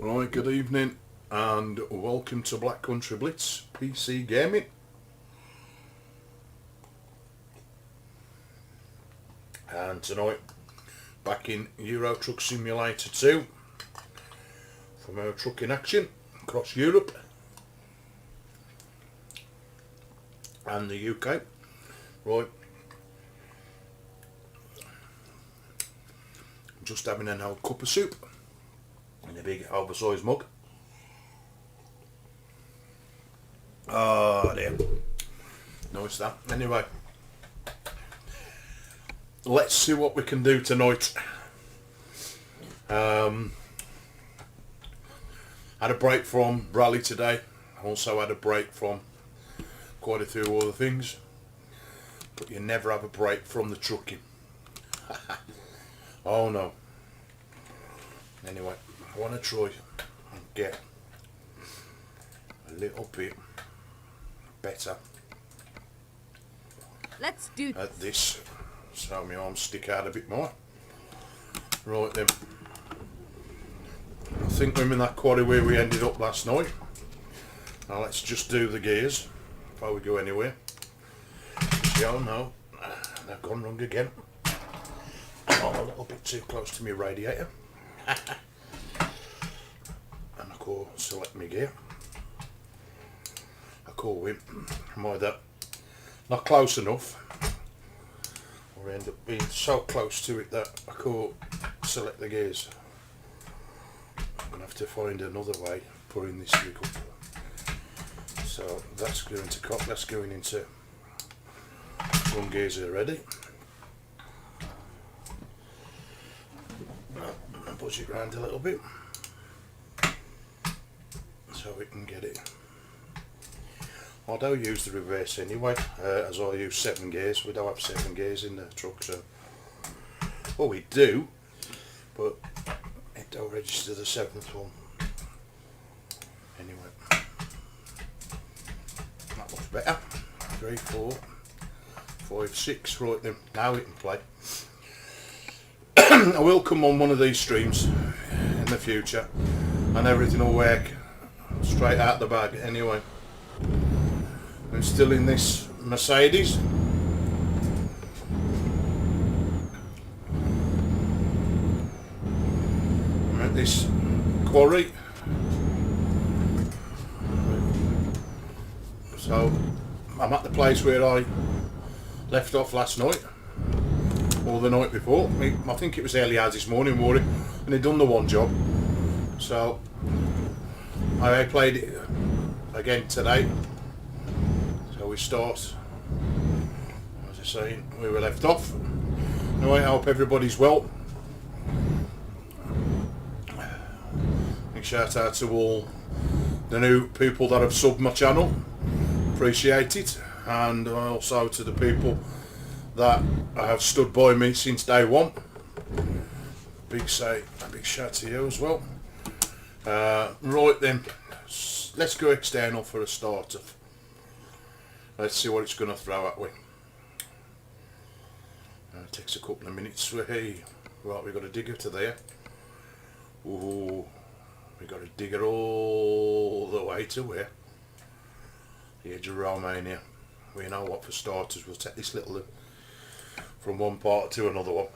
Right, good evening and welcome to Black Country Blitz PC Gaming. And tonight, back in Euro Truck Simulator 2 from our trucking action across Europe and the UK. Right, I'm just having an old cup of soup in a big oversized mug. Oh dear, notice that. Anyway, let's see what we can do tonight. Had a break from rally today. Also had a break from quite a few other things, but you never have a break from the trucking. Oh no. Anyway, I want to try and get a little bit better at this, so my arms stick out a bit more. Right then, I think we're in that quarry where we ended up last night. Now let's just do the gears before we go anywhere. Oh no, they've gone wrong again. I'm a little bit too close to my radiator. And I call select my gear. I call him. I'm either not close enough or end up being so close to it that I call select the gears. I'm going to have to find another way of putting this rig up. So that's going to cock, that's going into one gears already. And push it round a little bit so we can get it. I don't use the reverse anyway, as I use 7 gears. We don't have 7 gears in the truck, so well we do, but it don't register the 7th one. Anyway, that looks better. 3, 4, 5, 6. Right then, now we can play. I will come on one of these streams in the future and everything will work straight out the bag. Anyway, I'm still in this Mercedes. I'm at this quarry. So I'm at the place where I left off last night. Or the night before. I think it was early hours this morning, and he'd done the one job. So I played it again today. So we start, as I say, we were left off. Anyway, I hope everybody's well. Big shout out to all the new people that have subbed my channel. Appreciate it. And also to the people that have stood by me since day one. A big shout to you as well. Right then, let's go external for a start. Let's see what it's going to throw at me. It takes a couple of minutes. Hey, right, we've got a digger to there. Ooh, we've got a digger all the way to where? The edge of Romania. We know what, for starters, we'll take this little from one part to another one.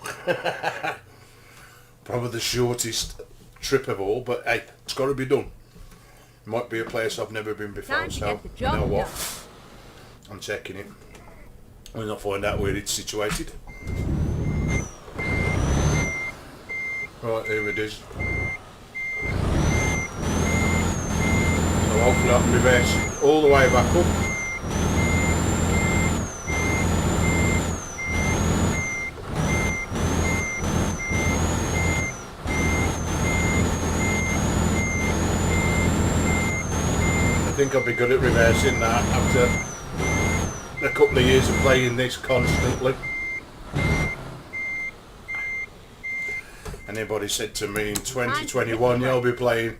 Probably the shortest trip of all, but hey, it's got to be done. Might be a place I've never been before, so you know what? I'm checking it. And I'll find out where it's situated. Right, here it is. So hopefully I can reverse all the way back up. I think I'll be good at reversing that after a couple of years of playing this constantly. Anybody said to me in 2021 you'll be playing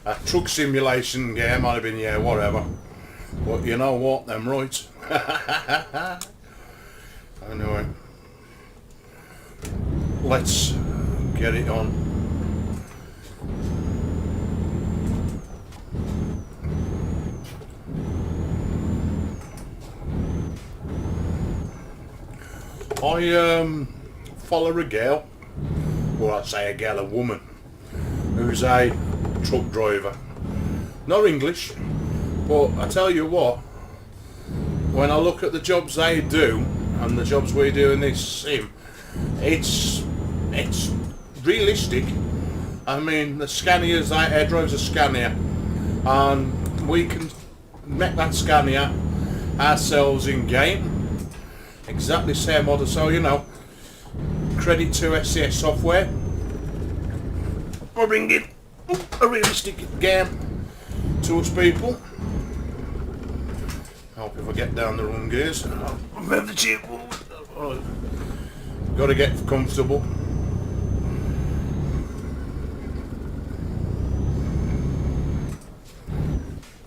a truck simulation game, I'd have been, yeah, whatever. But you know what, I'm right. Anyway, let's get it on. I follow a girl, or I say a girl, a woman, who's a truck driver. Not English, but I tell you what, when I look at the jobs they do and the jobs we do in this sim, it's realistic. I mean, the Scanias, they drives a Scania, and we can make that Scania ourselves in game, exactly the same model. So you know, credit to SCS software for bringing a realistic game to us people. I hope if I get down the wrong gears, I'll move the chair forward. Got to get comfortable.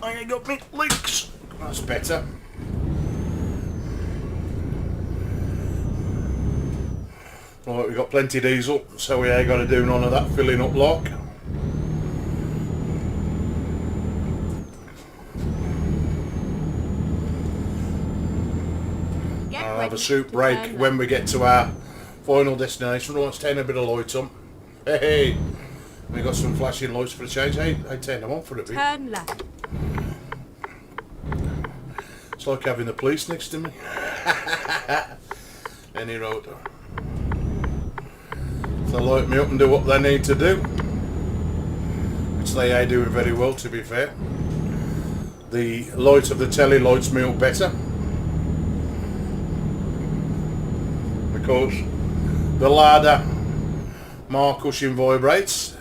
I ain't got me leaks. That's better. Right, we've got plenty of diesel, so we ain't got to do none of that filling up lock. I'll have a soup break when we get to our final destination. Right, let's turn a bit of light on. Hey, we got some flashing lights for a change. Hey, I turn them on for a bit. Turn left. It's like having the police next to me. Any road. They light me up and do what they need to do, which they are doing very well, to be fair. The light of the telly lights me up better, because the louder my cushion vibrates,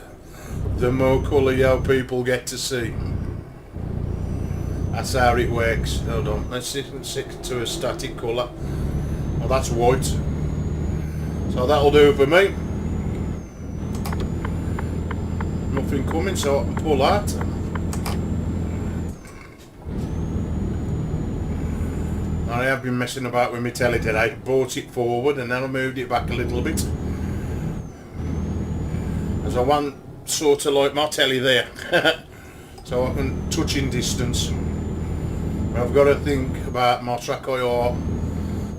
the more colour your people get to see. That's how it works. Hold on, let's stick to a static colour. Well, that's white, so that'll do for me. Nothing coming, so I can pull out. I have been messing about with my telly today. Brought it forward and then I moved it back a little bit, as I want sort of like my telly there, so I can touch in distance. I've got to think about my Trackir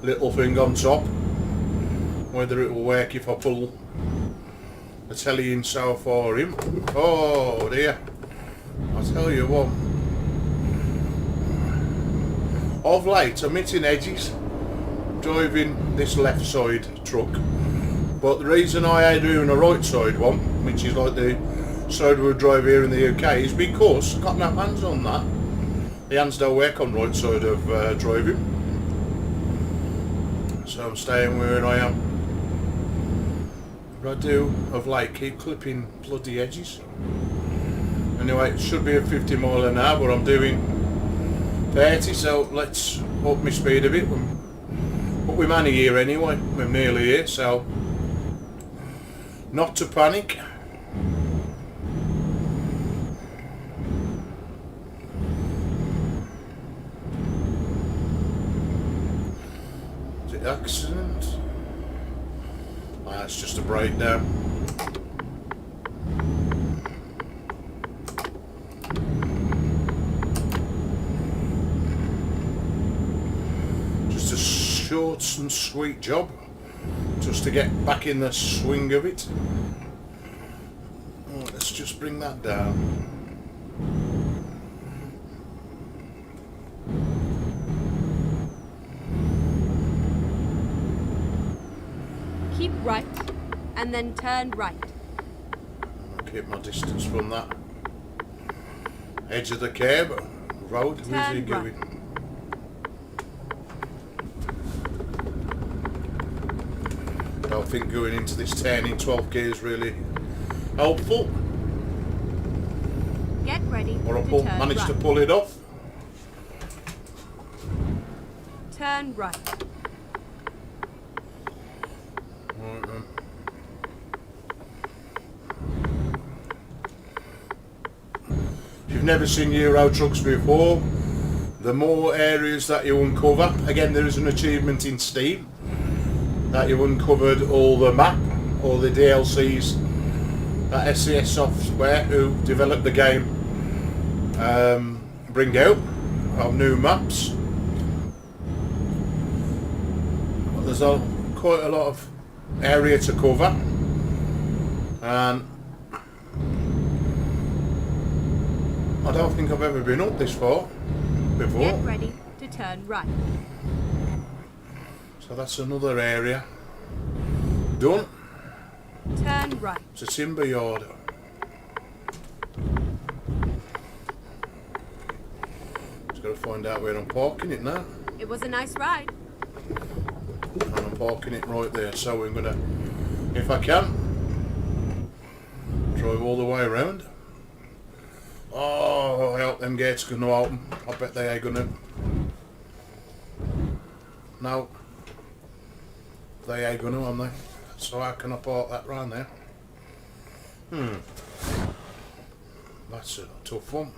little thing on top, whether it will work if I pull the telly in so far in. Oh dear, I tell you what, of late I'm hitting edges driving this left side truck, but the reason I am doing a right side one, which is like the side we drive here in the UK, is because I've got no hands on that. The hands don't work on right side of driving, so I'm staying where I am. But I do of late keep clipping bloody edges. Anyway, it should be at 50 mile an hour, but I'm doing 30, so let's up my speed a bit. But we're manny here anyway, we're nearly here, so not to panic. Is it accident? It's just a breakdown. Just a short and sweet job, just to get back in the swing of it. Oh, let's just bring that down. Keep right, and then turn right. I'll keep my distance from that edge of the curb. Road, where's he going? Right. I don't think going into this turn in 12 gear is really helpful. Get ready or I managed right. to pull it off. Turn right. Right then. If you've never seen Euro trucks before, the more areas that you uncover, again there is an achievement in Steam that you uncovered all the map, all the DLCs that SCS software who developed the game bring out of new maps. There's a quite a lot of area to cover, and I don't think I've ever been up this far before. Get ready to turn right. So that's another area done. Turn right. It's a timber yard. Just got to find out where I'm parking it now. It was a nice ride. And I'm parking it right there, so we're gonna, if I can, drive all the way around. Oh, I hope them gates gonna open. I bet they ain't gonna. No, they ain't gonna, am they? So how can I park that round there? That's a tough one.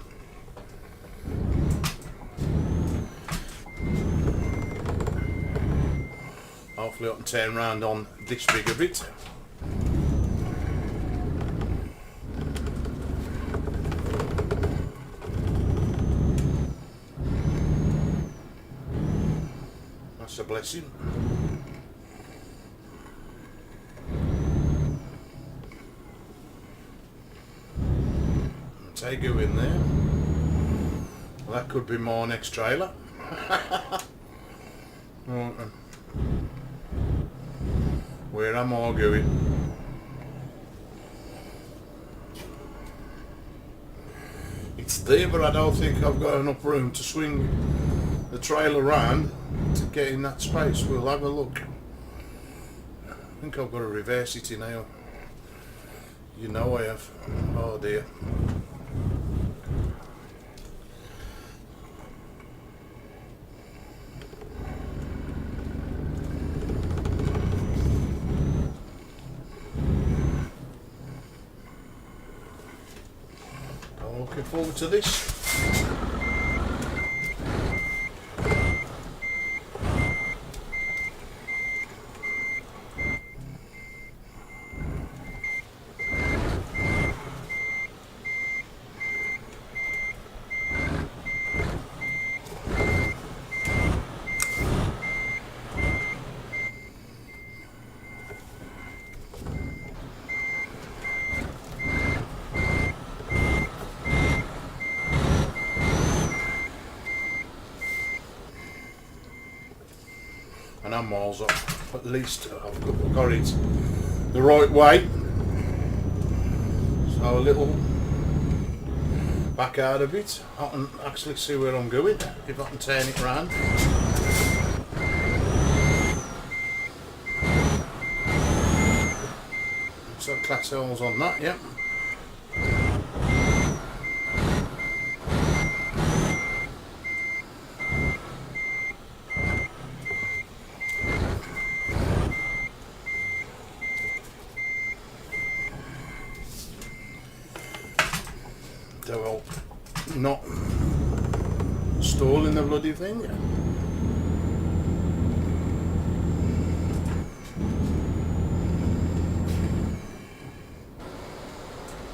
Hopefully I can turn round on this big of it. That's a blessing. Take you in there. Well, that could be my next trailer. Right then. Where am I going? It's there, but I don't think I've got enough room to swing the trailer around to get in that space. We'll have a look. I think I've got to reverse it in now. You know I have. Oh dear. I'm looking forward to this. And I'm miles off. At least I've got it the right way. So a little back out of it. I can actually see where I'm going if I can turn it round. So class L's on that, yep. Well, not stalling the bloody thing.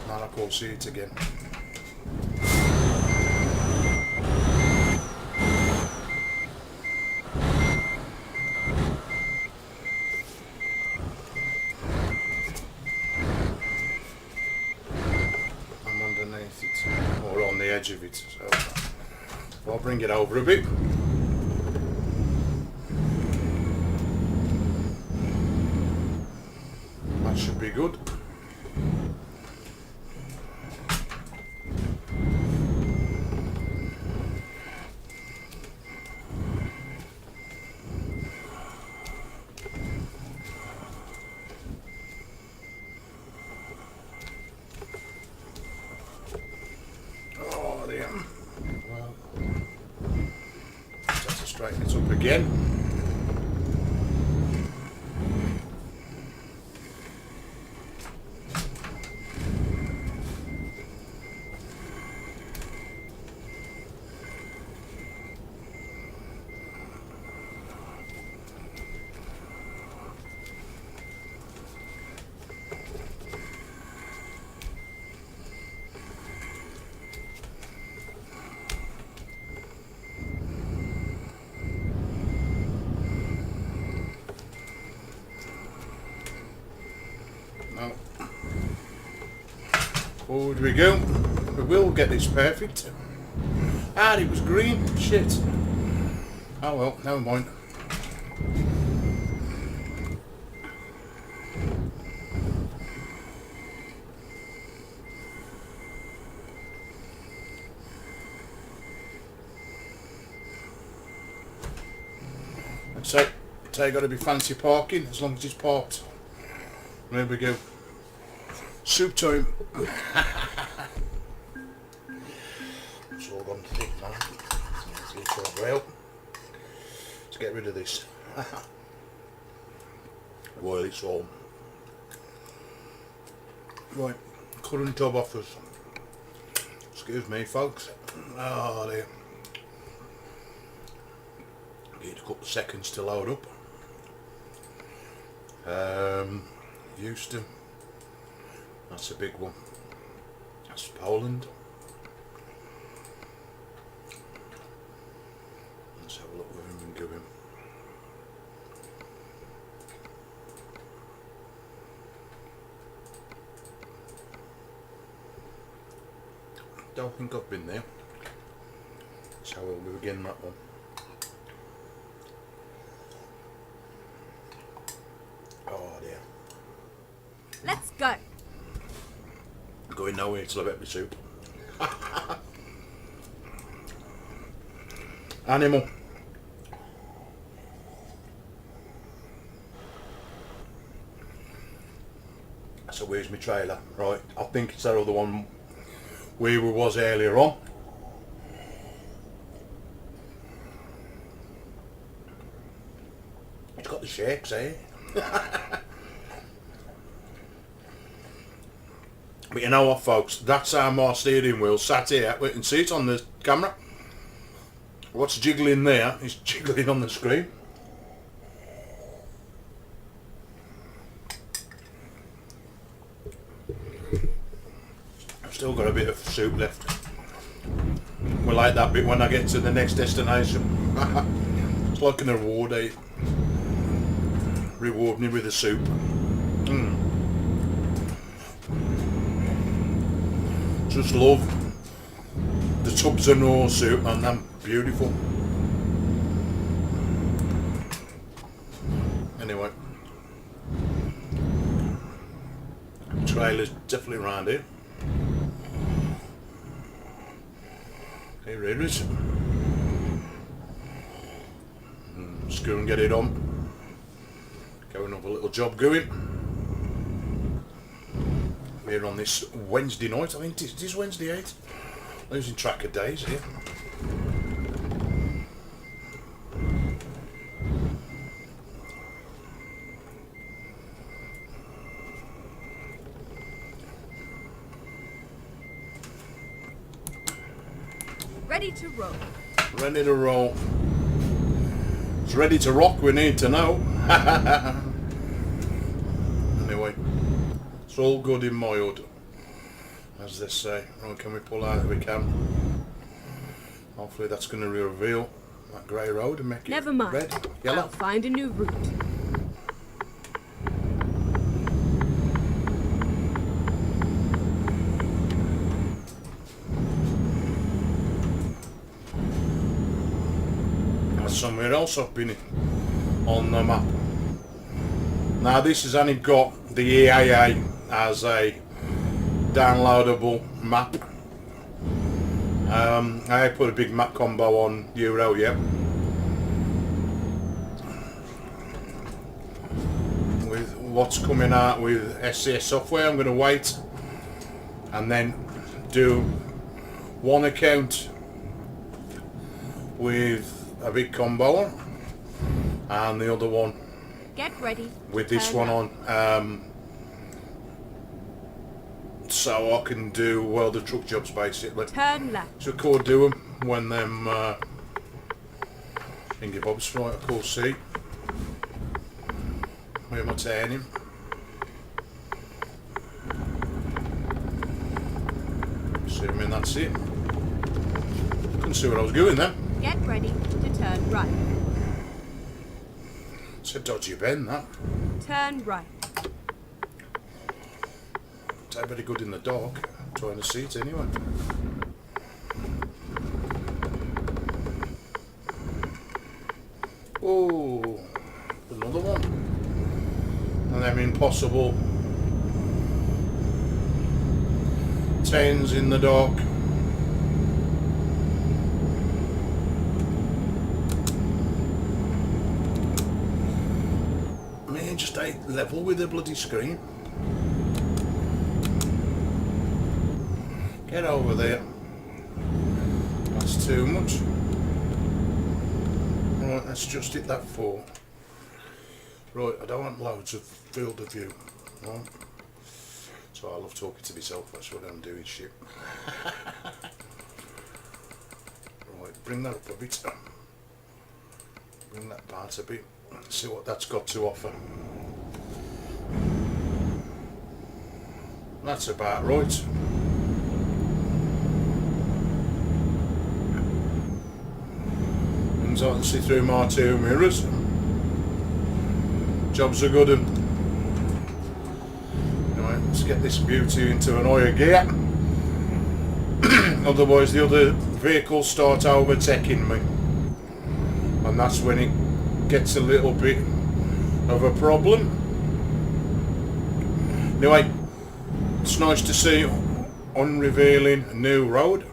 Now I can't see it again. Or on the edge of it, so I'll bring it over a bit. That should be good. Well, just have to straighten it up again. Forward we go. We will get this perfect. Ah, it was green. Shit. Oh well, never mind. So, got to be fancy parking as long as it's parked. There we go. Soup time. It's all gone thick now. Well, let's get rid of this. Well, it's all. Right, current job offers. Excuse me, folks. Oh dear. Need a couple of seconds to load up. Houston. That's a big one. That's Poland. Let's have a look where we can go in. Don't think I've been there. So we'll begin that one. Oh dear. Let's go. I'm going nowhere till I get my soup. Animal. So where's my trailer? Right, I think it's that other one where we was earlier on. It's got the shakes, eh? But you know what, folks, that's how my steering wheel sat here. We can see it on the camera. What's jiggling there is jiggling on the screen. I've still got a bit of soup left. We'll like that bit when I get to the next destination. It's like an reward, eh? Reward me with the soup. Just love the tubs of raw soup, and they're beautiful. Anyway, trailer's definitely around here. Here it is. Screw and get it on. Going up a little job going. Here on this Wednesday night, I think it is Wednesday 8. Losing track of days here. Ready to roll. Ready to roll. It's ready to rock, we need to know. Anyway. It's all good in my hood, as they say. Right, can we pull out if we can? Hopefully that's going to reveal that grey road and make Never it mind. red, yellow. I'll find a new route. That's somewhere else I've been on the map. Now this has only got the EAA as a downloadable map. I put a big map combo on Euro, yeah. With what's coming out with SCS software, I'm going to wait and then do one account with a big combo on and the other one Get ready. with this one on. So I can do, well, the truck jobs basically. Turn left. So I could do them when them Ingy Bob's flight, of course, see. Where am I turning? Assuming that's it. Couldn't see where I was going then. Get ready to turn right. It's a dodgy bend, that. Turn right. It's very good in the dark. Trying to see it anyway. Oh, another one. And them impossible 10s in the dark. Man, just ain't level with the bloody screen. Get over there. That's too much. Right, let's just hit that 4. Right, I don't want loads of field of view. Right. So I love talking to myself, that's what I'm doing, shit. Right, bring that up a bit. Bring that part a bit. See what that's got to offer. That's about right. I can see through my 2 mirrors. Job's a good one. Right, let's get this beauty into an higher gear. Otherwise the other vehicles start overtaking me. And that's when it gets a little bit of a problem. Anyway, it's nice to see unrevealing a new road.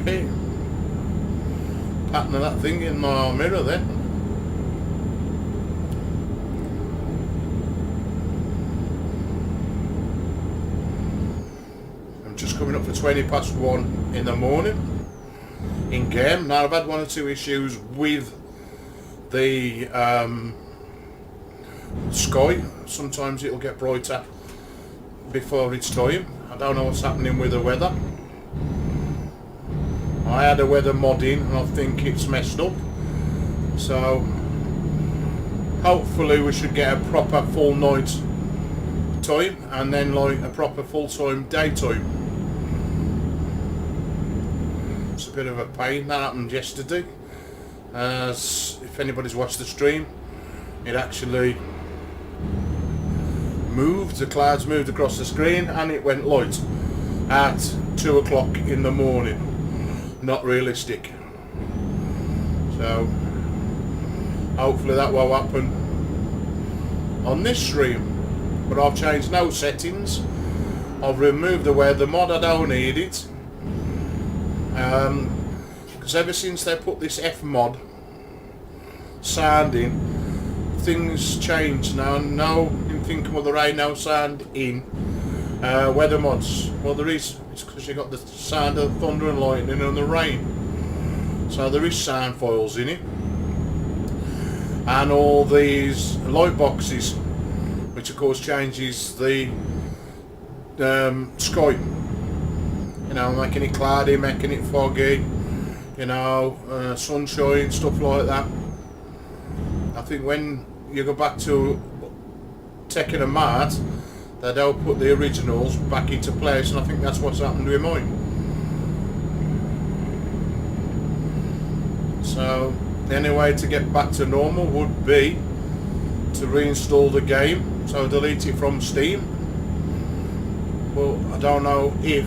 Hey, pattern of that thing in my mirror there. I'm just coming up for 1:20 in the morning in game. Now I've had 1 or 2 issues with the sky. Sometimes it'll get brighter before it's time. I don't know what's happening with the weather. I had a weather mod in and I think it's messed up, so hopefully we should get a proper full night time and then like a proper full-time daytime. It's a bit of a pain. That happened yesterday, as if anybody's watched the stream, it actually moved, the clouds moved across the screen and it went light at 2 o'clock in the morning. Not realistic. So hopefully that won't happen on this stream. But I've changed no settings. I've removed the weather mod. I don't need it. Because ever since they put this F mod sound in, things change now. No, you think, well, there ain't no sound in weather mods. Well, there is. It's because you got the sound of thunder and lightning and the rain. So there is sound files in it. And all these light boxes, which of course changes the sky. You know, making it cloudy, making it foggy, you know, sunshine, stuff like that. I think when you go back to taking a mat, they don't put the originals back into place, and I think that's what's happened with mine. So the only way to get back to normal would be to reinstall the game, so delete it from Steam. Well, I don't know if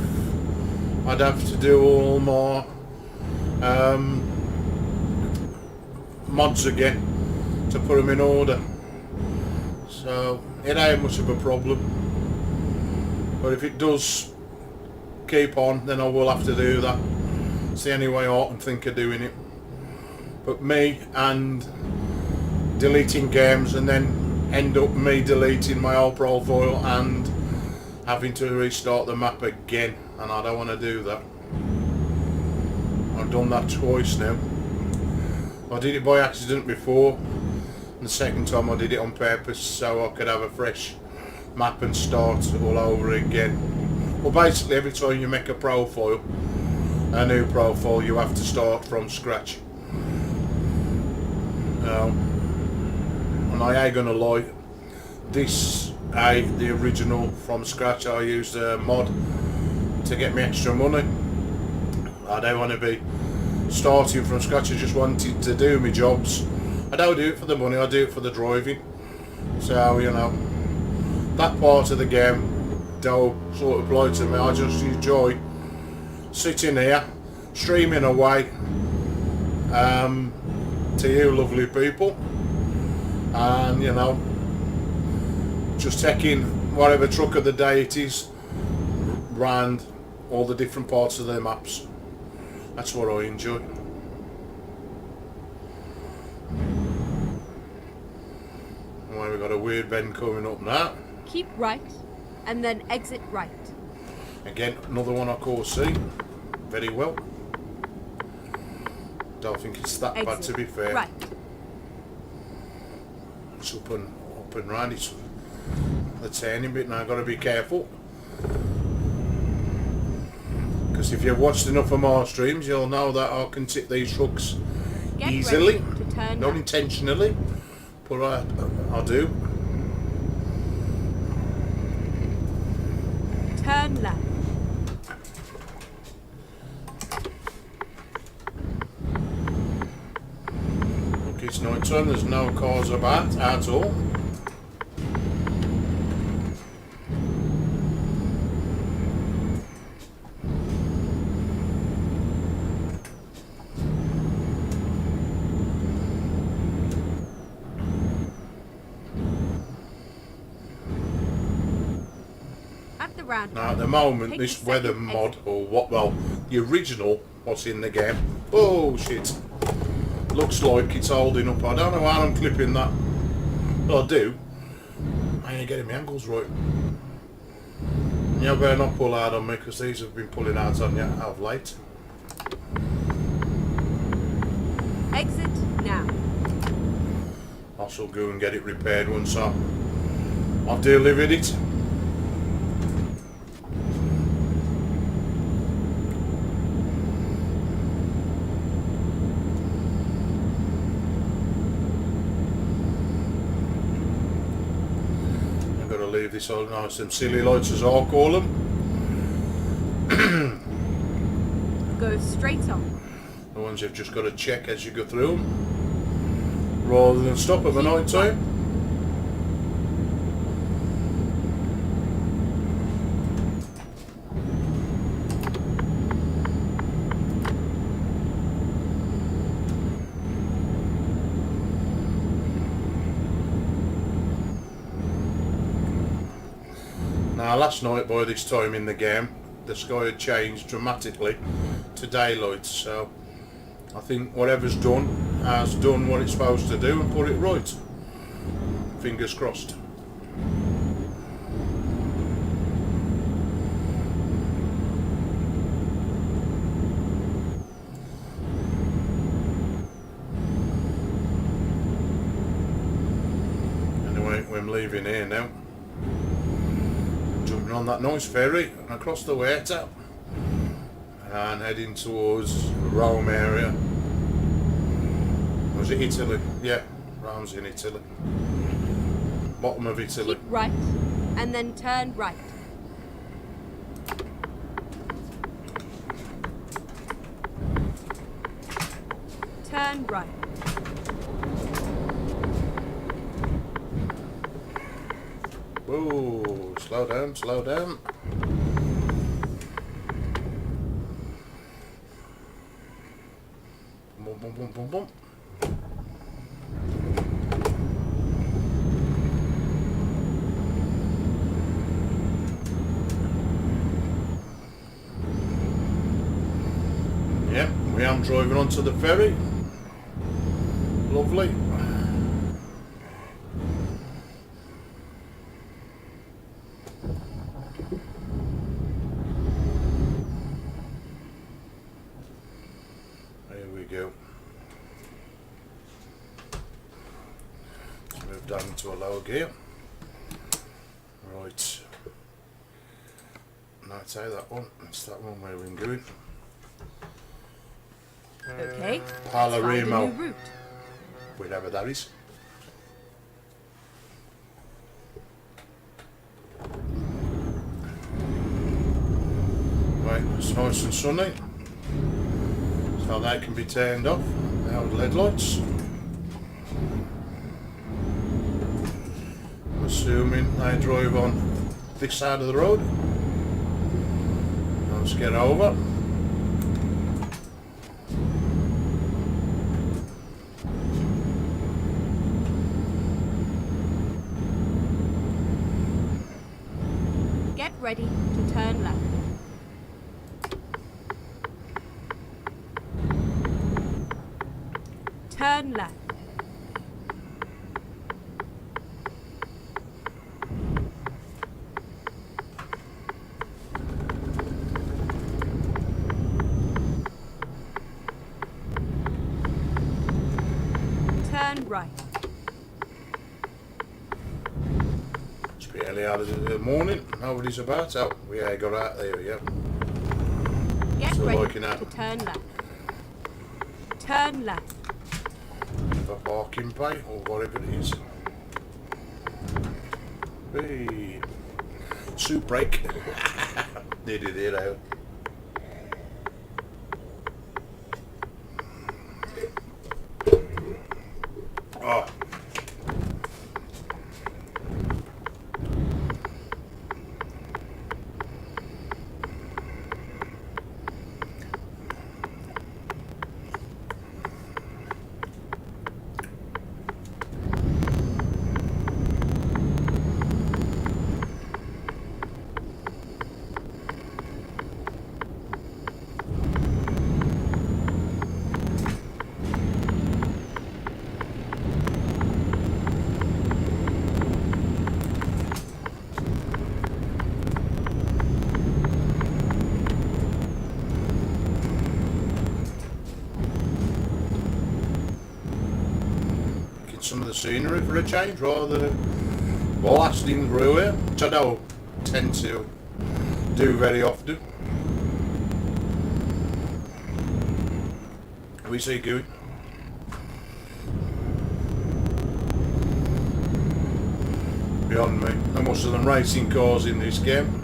I'd have to do all my mods again to put them in order. So it ain't much of a problem. But if it does keep on, then I will have to do that. It's the only way I can think of doing it. But me and deleting games and then end up me deleting my old profile and having to restart the map again, and I don't want to do that. I've done that twice now. I did it by accident before, and the second time I did it on purpose so I could have a fresh map and start all over again. Well, basically every time you make a profile, a new profile, you have to start from scratch. And I ain't gonna lie, this ain't the original from scratch. I used a mod to get me extra money. I don't want to be starting from scratch. I just wanted to do my jobs. I don't do it for the money, I do it for the driving. So, you know, that part of the game don't sort of apply to me. I just enjoy sitting here, streaming away to you lovely people, and, you know, just taking whatever truck of the day it is round all the different parts of the maps. That's what I enjoy. Well, we've got a weird bend coming up now. Keep right, and then exit right. Again, another one I call C. Very well. Don't think it's that Exit bad, to be fair. right. It's up and round. It's the turning bit now. Got to be careful. Because if you've watched enough of my streams, you'll know that I can tip these trucks Get easily, ready to turn not left. intentionally, but I do. Turn left. Look, it's night time. There's no cars about at all. Now at the moment, this weather mod, or what, well, the original, what's in the game, oh shit, looks like it's holding up. I don't know how I'm clipping that. Well, I do. I ain't getting my angles right. You better not pull out on me, because these have been pulling out on you out of late. Exit now. I shall go and get it repaired once I've delivered it. Leave this all nice, them silly lights as I call them. Go straight on. The ones you've just got to check as you go through them, rather than stop at the night time. Now last night by this time in the game the sky had changed dramatically to daylight, so I think whatever's done has done what it's supposed to do and put it right. Fingers crossed. Anyway, we're leaving here now. Jumping on that nice ferry and across the water and heading towards Rome area. Was it Italy? Yeah, Rome's in Italy. Bottom of Italy. Keep right, and then turn right. Turn right. Whoa, slow down, slow down. Boom, boom, boom, boom, boom. Yep, we am driving onto the ferry. Lovely. Down into a lower gear. Right. Now take that one. It's that one where we're going. Okay. Palermo. Find a new route. Wherever that is. Right, it's nice and sunny. So that can be turned off. Now the LED lights. assuming I drive on this side of the road. Let's get over. Get ready to turn left. Turn left. Turn right. It's a bit early out of the morning. Nobody's about. Oh, yeah, I got out there, yeah. Get Still ready looking at to turn left. Turn left. for parking pay or whatever it is. Hey, soup break. Did it there out. Oh. Some of the scenery for a change rather than blasting through it, which I don't tend to do very often. We see good. Beyond me. How much of them racing cars in this game?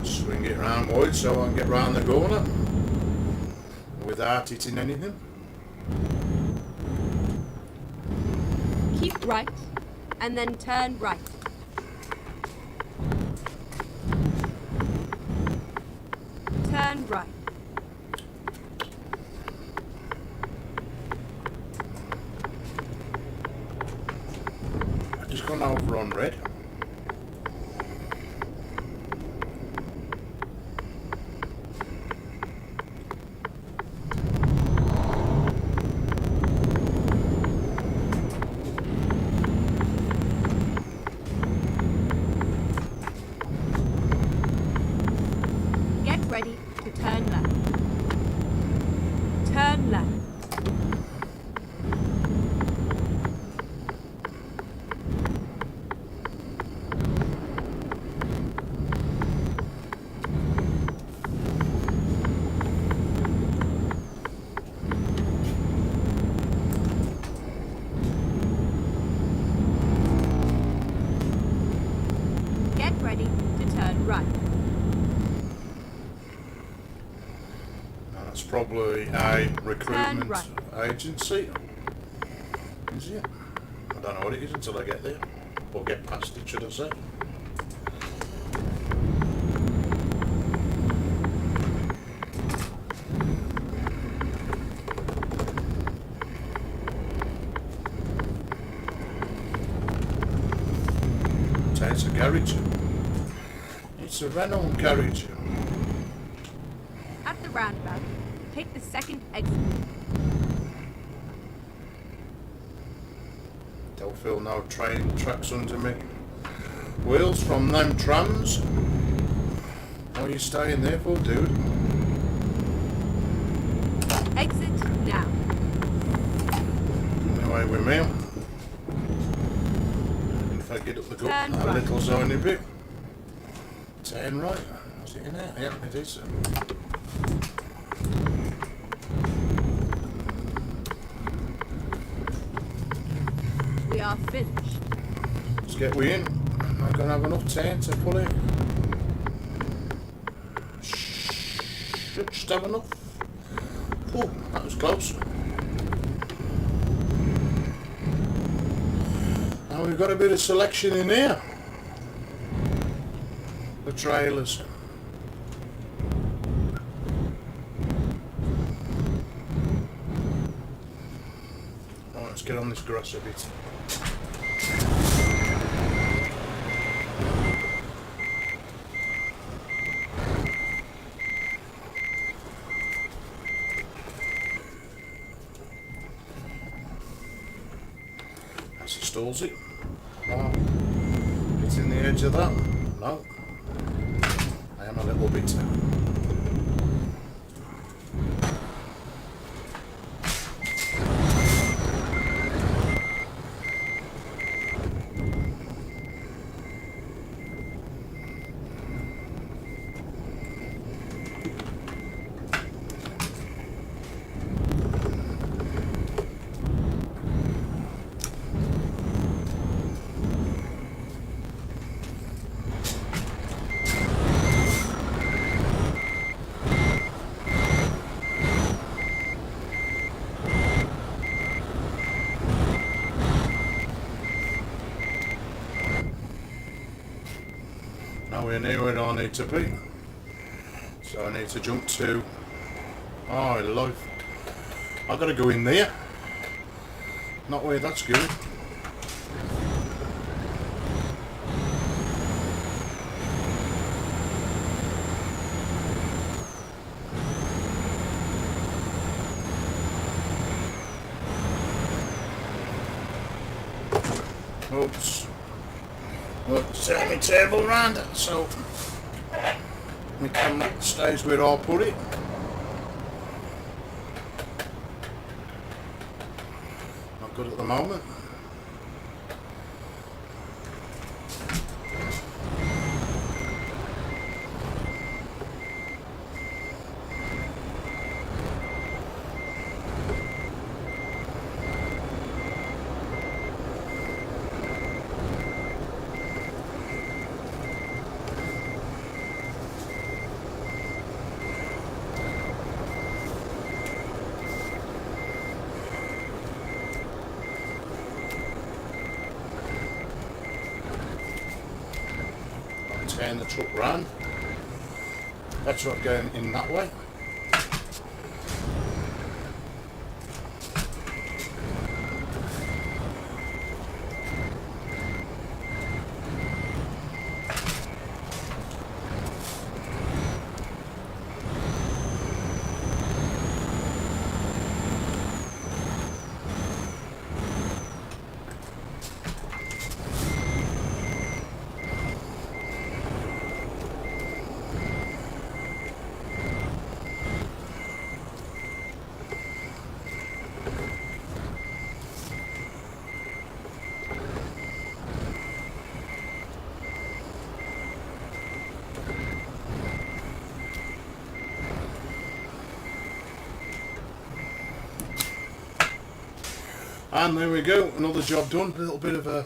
Swing it round wide so I can get round the corner without hitting anything. Keep right and then turn right. Turn right. I've just gone over on red. Ready to turn left. Turn left. Get ready to turn right. That's probably a recruitment right. agency. Is it? I don't know what it is until I get there. Or get past it, should I say. So it's a garage. It's a Renault garage. At the roundabout, take the second exit. Don't feel no train tracks under me. Wheels from them trams. What are you staying there for, dude? Exit now. No away with me. If I get up the gut a little zony bit. Turn right. Is it in there? Yeah, it is. We are finished. Let's get we in. I'm not going to have enough turn to pull it. Should just have enough. Oh, that was close. Now we've got a bit of selection in here. The trailers. Right, let's get on this grass a bit. As he stalls it. Oh, it's in the edge of that. No. I am a little bit. Now we're near where I need to be. So I need to jump to... Oh, life. I've got to go in there. Not where that's going. Oops. Let's turn my table round so my camera stays where I put it. Not good at the moment. Turn the truck round. That's what going in that way. And there we go, another job done. A little bit of a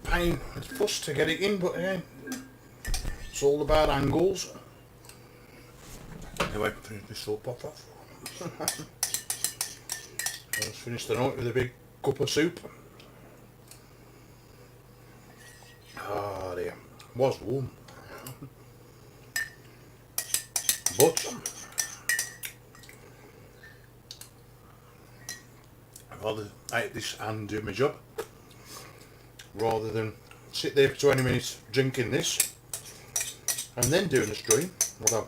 pain and fuss to get it in, but again, it's all about angles. Anyway, finish this up off. Let's finish the night with a big cup of soup. Ah dear, was warm. But I'd rather eat this and do my job rather than sit there for 20 minutes drinking this and then doing a stream. Although,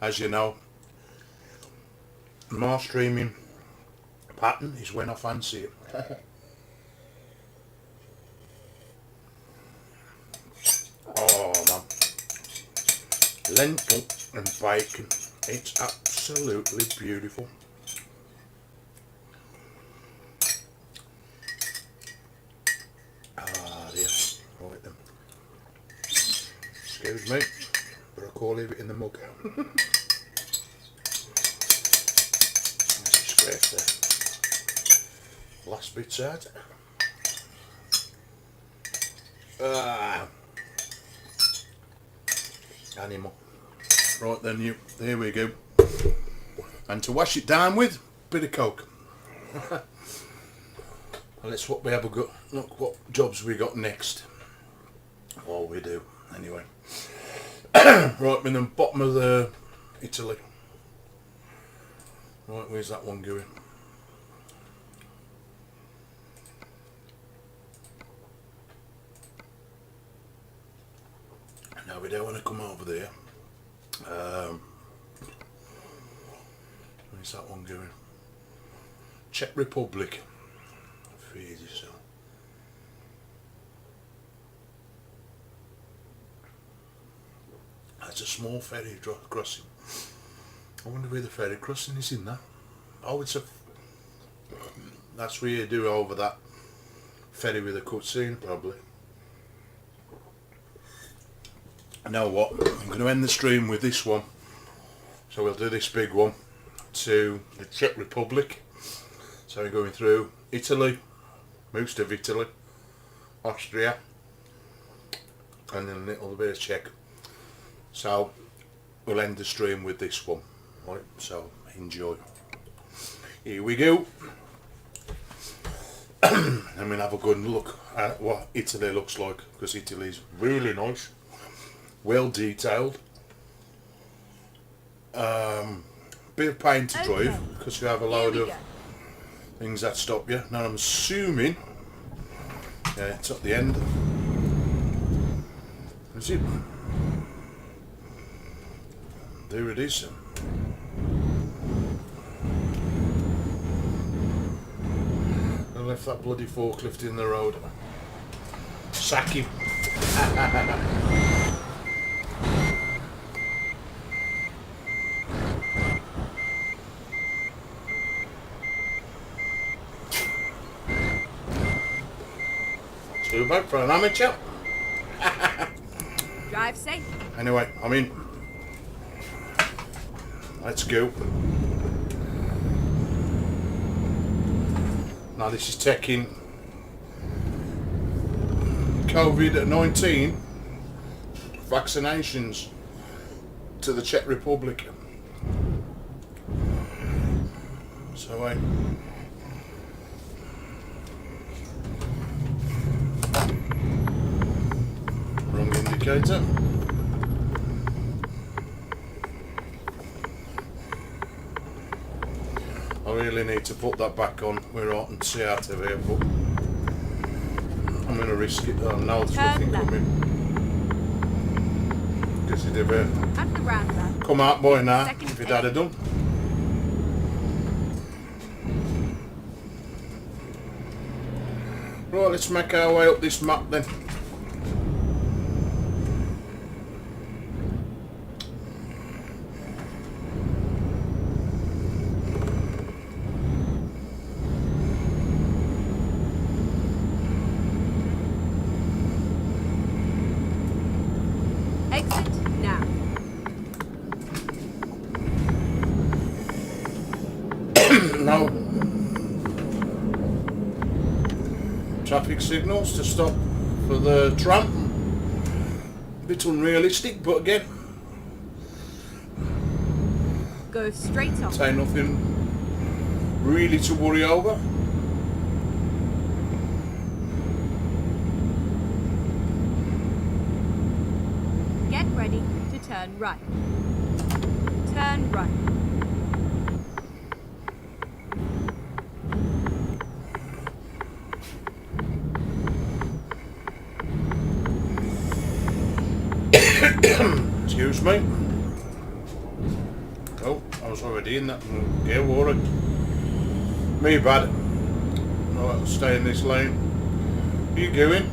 as you know, my streaming pattern is when I fancy it. Oh man, lentil and bacon, it's absolutely beautiful. Excuse me, but I can't leave it in the mug. Scrape the last bits out. Animal. Right then, there we go. And to wash it down with, bit of Coke. Well, let's what we have a go. Look what jobs we got next. Or we do, anyway. Right, in the bottom of the Italy. Right, where's that one going? No, we don't want to come over there. Where's that one going? Czech Republic. Feed yourself. That's a small ferry crossing. I wonder where the ferry crossing is in that. Oh, it's a... That's where you do over that ferry with a cutscene, probably. I know what, I'm going to end the stream with this one. So we'll do this big one to the Czech Republic. So we're going through Italy, most of Italy, Austria, and then a little bit of Czech. So we'll end the stream with this one. Right, so enjoy. Here we go. And we'll have a good look at what Italy looks like, because Italy's really nice. Well detailed. Bit of pain to drive because you have a load of things that stop you. Now I'm assuming, yeah, it's at the end. Is it? There it is. I left that bloody forklift in the road. Sack him. Too bad for an amateur. Drive safe. Anyway, I'm in. Let's go. Now this is taking COVID-19 vaccinations to the Czech Republic. So wrong indicator. I really need to put that back on. We're out and see out of here, but I'm going to risk it. Oh, now there's nothing coming. Because it'd have come out by now if it had done. Right, let's make our way up this map then. Now, traffic signals to stop for the tram. A bit unrealistic, but again, go straight on. Say nothing really to worry over. Get ready to turn right. Turn right. Excuse me. Oh, I was already in that. Yeah, water. Me bad. Right, I'll stay in this lane. Are you going?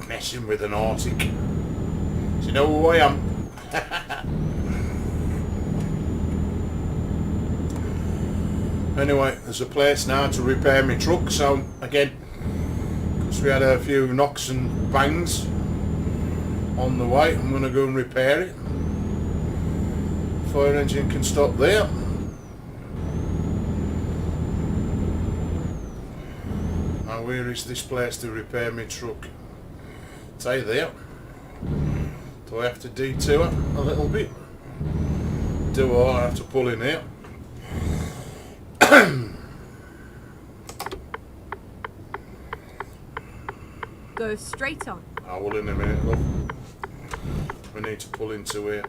Messing with an Arctic. Do you know who I am? Anyway, there's a place now to repair my truck, so again, So we had a few knocks and bangs on the way. I'm going to go and repair it. Fire engine can stop there. Now where is this place to repair my truck? Say there. Do I have to detour a little bit? Do I have to pull in here? Go straight on. I will in a minute, love. We need to pull into here.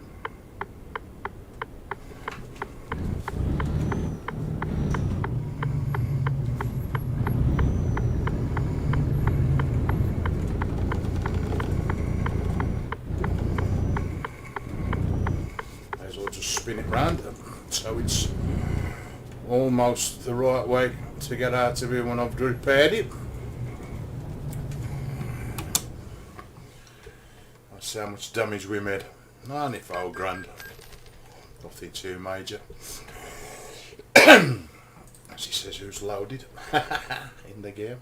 May as well just spin it round so it's almost the right way to get out of here when I've repaired it. See how much damage we made. 94 grand. Nothing too major. As he says, who's loaded in the game.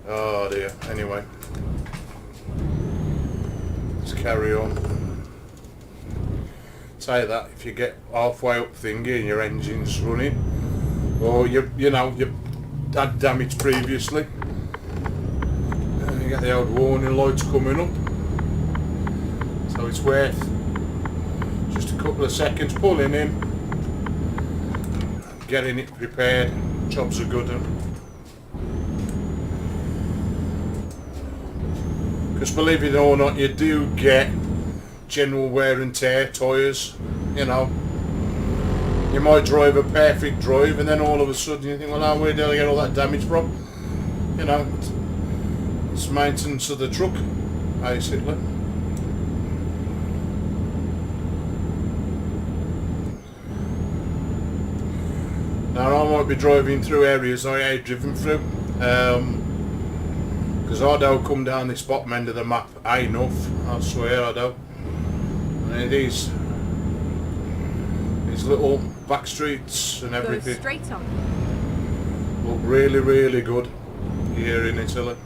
Oh dear. Anyway, let's carry on. Say that if you get halfway up thingy and your engine's running, or you know you've had damage previously, and you get the old warning lights coming up. So it's worth just a couple of seconds pulling in, getting it prepared. Jobs are good. Because believe it or not, you do get general wear and tear tyres. You know, you might drive a perfect drive and then all of a sudden you think, well, now where did I get all that damage from? You know, it's maintenance of the truck, basically. Now I might be driving through areas I ain't driven through, because I don't come down this bottom end of the map enough, I swear I don't. And it is these little back streets and everything. Go straight on. Look really, really good here in Italy.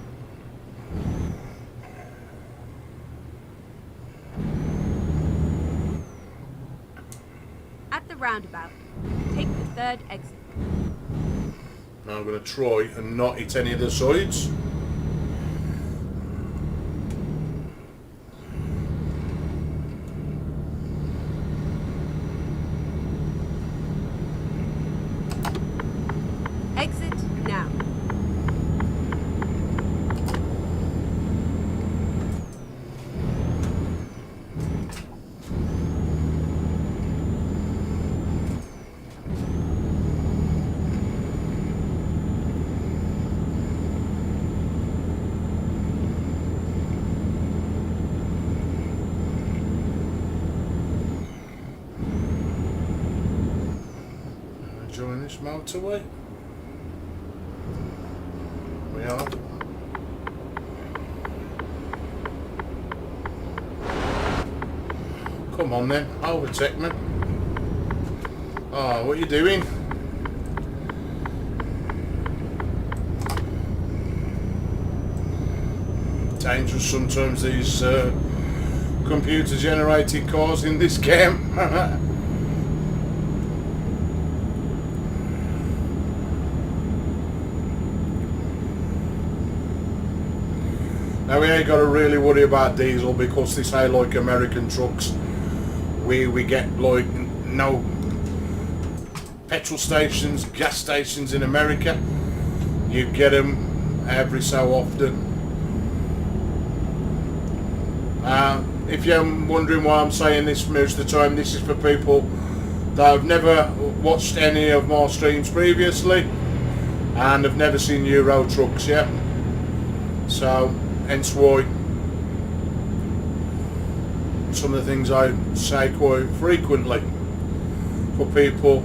At the roundabout, take the third exit. Now I'm going to try and not hit any of the sides. Exit now. Join this motorway. We are. Come on then, overtake me. Oh, what are you doing? Dangerous sometimes these computer generated cars in this game. Now we ain't got to really worry about diesel because this ain't like American trucks where we get like no petrol stations, gas stations in America. You get them every so often. If you're wondering why I'm saying this most of the time, this is for people that have never watched any of my streams previously and have never seen Euro trucks yet. So hence why some of the things I say quite frequently for people,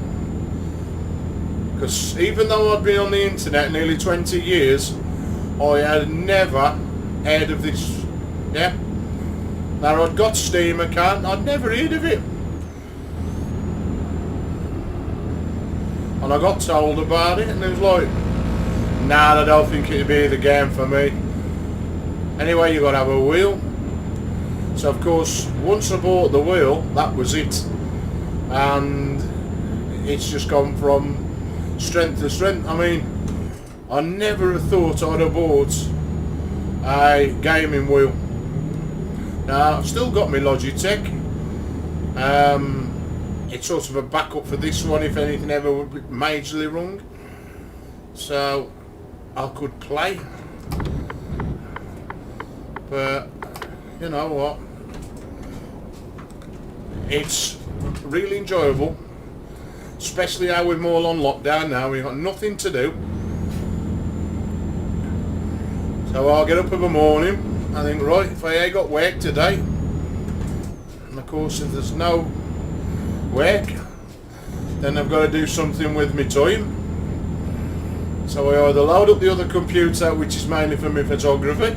because even though I'd been on the internet nearly 20 years, I had never heard of this. Yeah, now I'd got Steam account, I'd never heard of it, and I got told about it and it was like, Nah, I don't think it'd be the game for me. Anyway, you got to have a wheel. So of course, once I bought the wheel, that was it. And it's just gone from strength to strength. I mean, I never thought I'd have bought a gaming wheel. Now, I've still got my Logitech. It's sort of a backup for this one if anything ever would be majorly wrong. So, I could play. But, you know what? It's really enjoyable. Especially how we're all on lockdown now. We've got nothing to do. So I'll get up in the morning. I think, right, if I ain't got work today, and of course if there's no work, then I've got to do something with my time. So I either load up the other computer, which is mainly for my photography,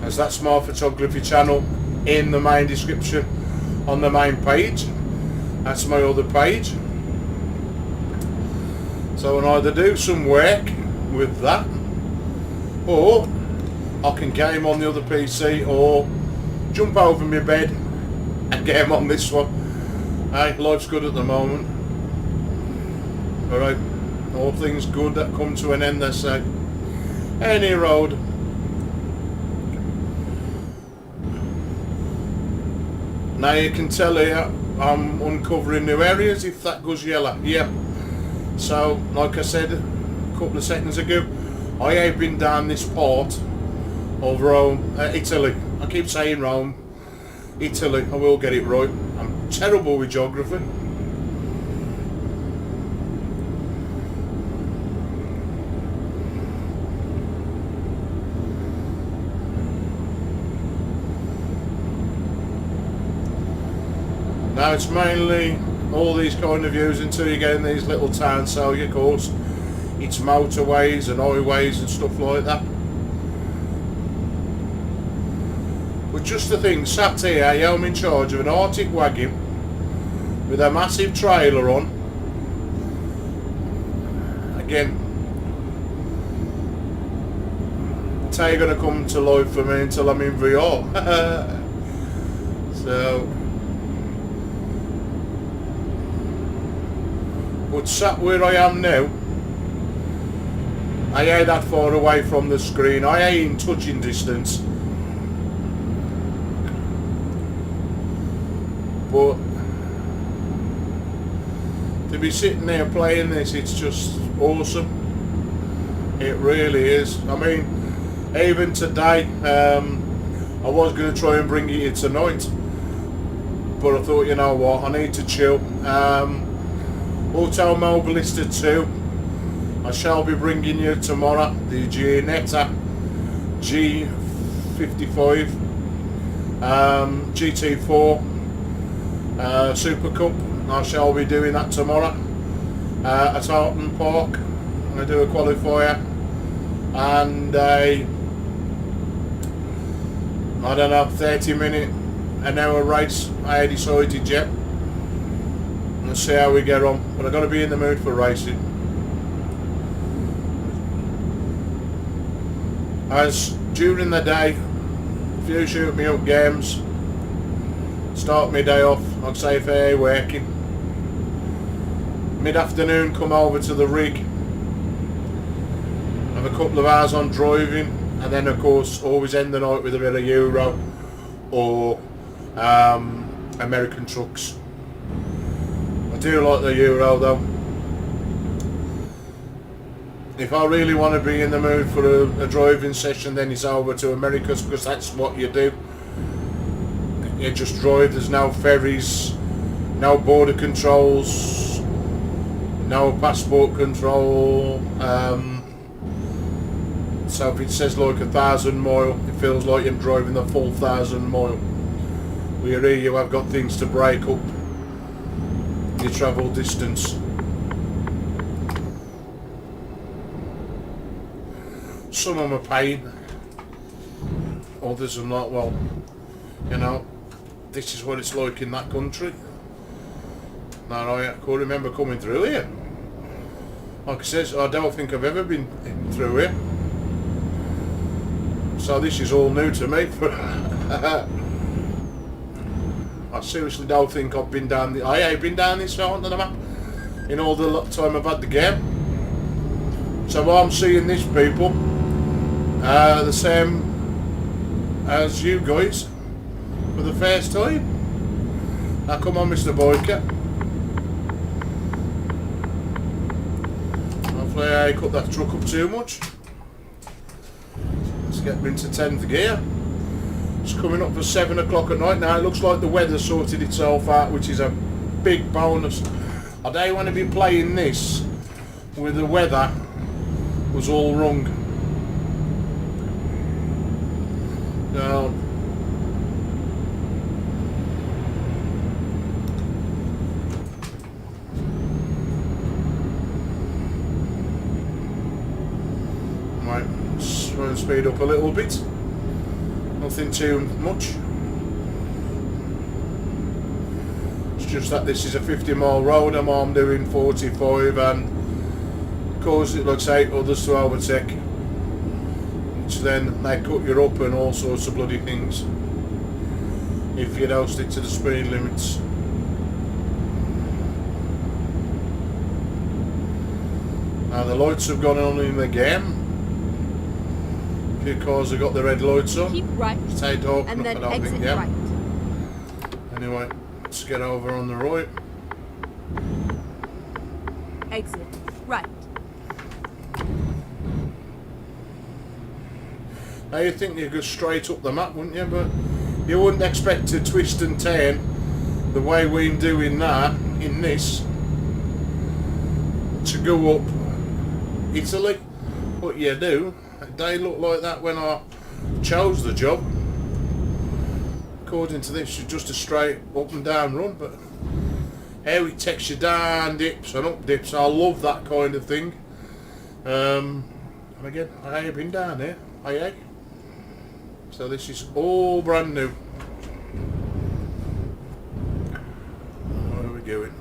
as that's my photography channel in the main description on the main page. That's my other page. So I can either do some work with that, or I can game on the other PC, or jump over my bed and game on this one. Hey, life's good at the moment. Alright, all things good that come to an end, they say. Any road. Now you can tell here I'm uncovering new areas if that goes yellow. Yeah. So, like I said a couple of seconds ago, I have been down this part of Rome, Italy. I keep saying Rome, Italy. I will get it right. I'm terrible with geography. Now it's mainly all these kind of views until you get in these little towns, so of course it's motorways and highways and stuff like that. But just the thing, sat here, I'm in charge of an Arctic wagon with a massive trailer on. Again, it's ain't gonna come to life for me until I'm in VR. So, but sat where I am now, I ain't that far away from the screen. I ain't in touching distance. But to be sitting there playing this, it's just awesome. It really is. I mean, even today, I was going to try and bring it here tonight, but I thought, you know what, I need to chill. Auto Mobilista 2, I shall be bringing you tomorrow, the Giannetta G55 GT4 Super Cup. I shall be doing that tomorrow at Alton Park. I'm going to do a qualifier and a, I don't know, 30-minute, an hour race. I ain't decided yet. Let's see how we get on, but I've got to be in the mood for racing. As during the day, if you shoot me up games, start my day off, like say if I ain't working. Mid-afternoon, come over to the rig, have a couple of hours on driving, and then of course always end the night with a bit of Euro or American trucks. I do like the Euro though. If I really want to be in the mood for a driving session, then it's over to Americas, because that's what you do. You just drive, there's no ferries, no border controls, no passport control. So if it says like 1,000 mile, it feels like you're driving the full 1,000 mile. Where here you have got things to break up your travel distance. Some of them are pain, others are not. Well, you know, this is what it's like in that country. Now I can remember coming through here Like I says, I don't think I've ever been through here. So this is all new to me. I seriously don't think I've been down I ain't been down this far on the map in all the time I've had the game. So I'm seeing this, people, the same as you guys for the first time. Now come on, Mr. Biker. Hopefully I cut that truck up too much. Let's get into 10th gear. It's coming up for 7 o'clock at night now. It looks like the weather sorted itself out, which is a big bonus. I don't want to be playing this with the weather was all wrong. Now, right, try and speed up a little bit. Nothing too much. It's just that this is a 50-mile road and I'm doing 45, and of course it looks like others to overtake, which then they cut you up and all sorts of bloody things if you don't stick to the speed limits. Now the lights have gone on in the game. A few cars have got the red lights on. Keep right. Stay dark And enough, then I don't exit think, yeah. right. Anyway, let's get over on the right. Exit right. Now you'd think you'd go straight up the map, wouldn't you? But you wouldn't expect to twist and turn the way we're doing that in this to go up Italy. But you do. They look like that when I chose the job. According to this, it's just a straight up and down run, but how it takes you down dips and up dips, I love that kind of thing. And again, I ain't been down here, I ain't. So this is all brand new. Where are we going?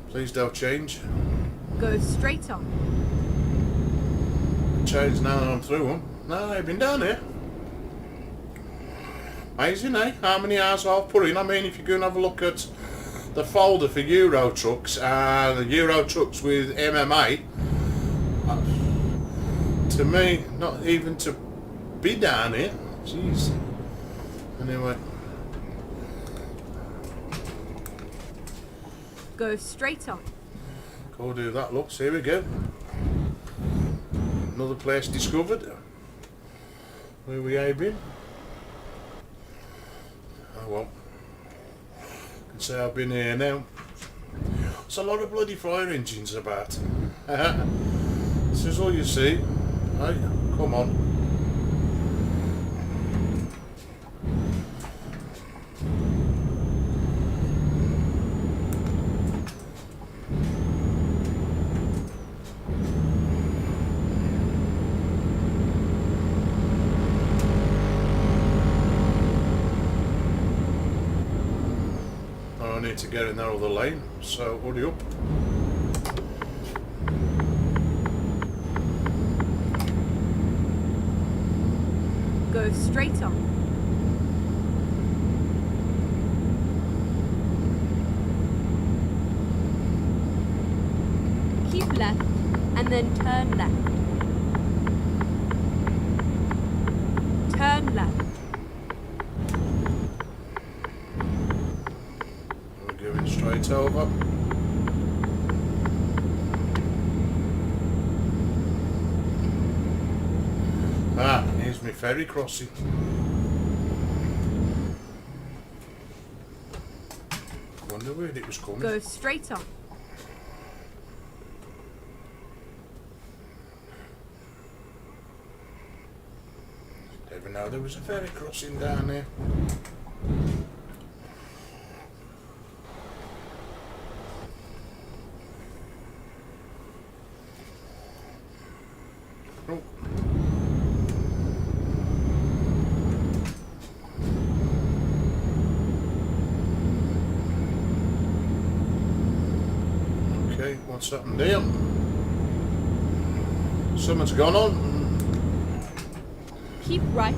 Please don't change. Go straight on. Change now that I'm through them. No, I've been down here. Amazing, eh? How many hours I've put in. I mean, if you go and have a look at the folder for Euro trucks and the Euro trucks with MMA, to me, not even to be down here. Jeez. Anyway. Go straight on. Go do that, looks. Here we go. Another place discovered. Where we have been. Oh well. I can say I've been here now. There's a lot of bloody fire engines about. This is all you see. Hey, come on. I need to get in that other lane, so hurry up. Go straight on. Keep left and then turn left. Turn left. We're going straight over. Ah, here's my ferry crossing. Wonder where it was coming. Go straight on. Didn't even know there was a ferry crossing down there. Oh. Okay, what's happened there? Something's gone on. Keep right,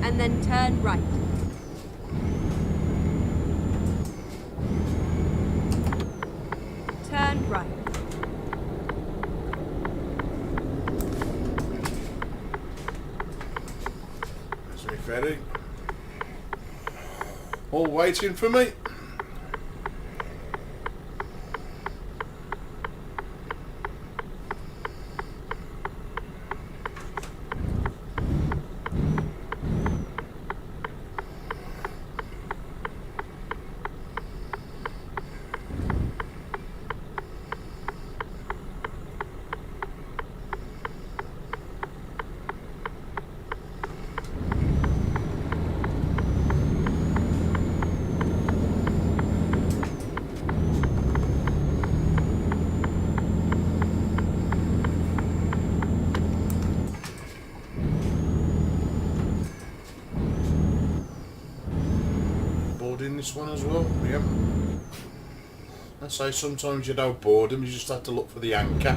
and then turn right. Turn right. There's my ferry. All waiting for me. In this one as well, yep. I say sometimes you don't board them, you just have to look for the anchor.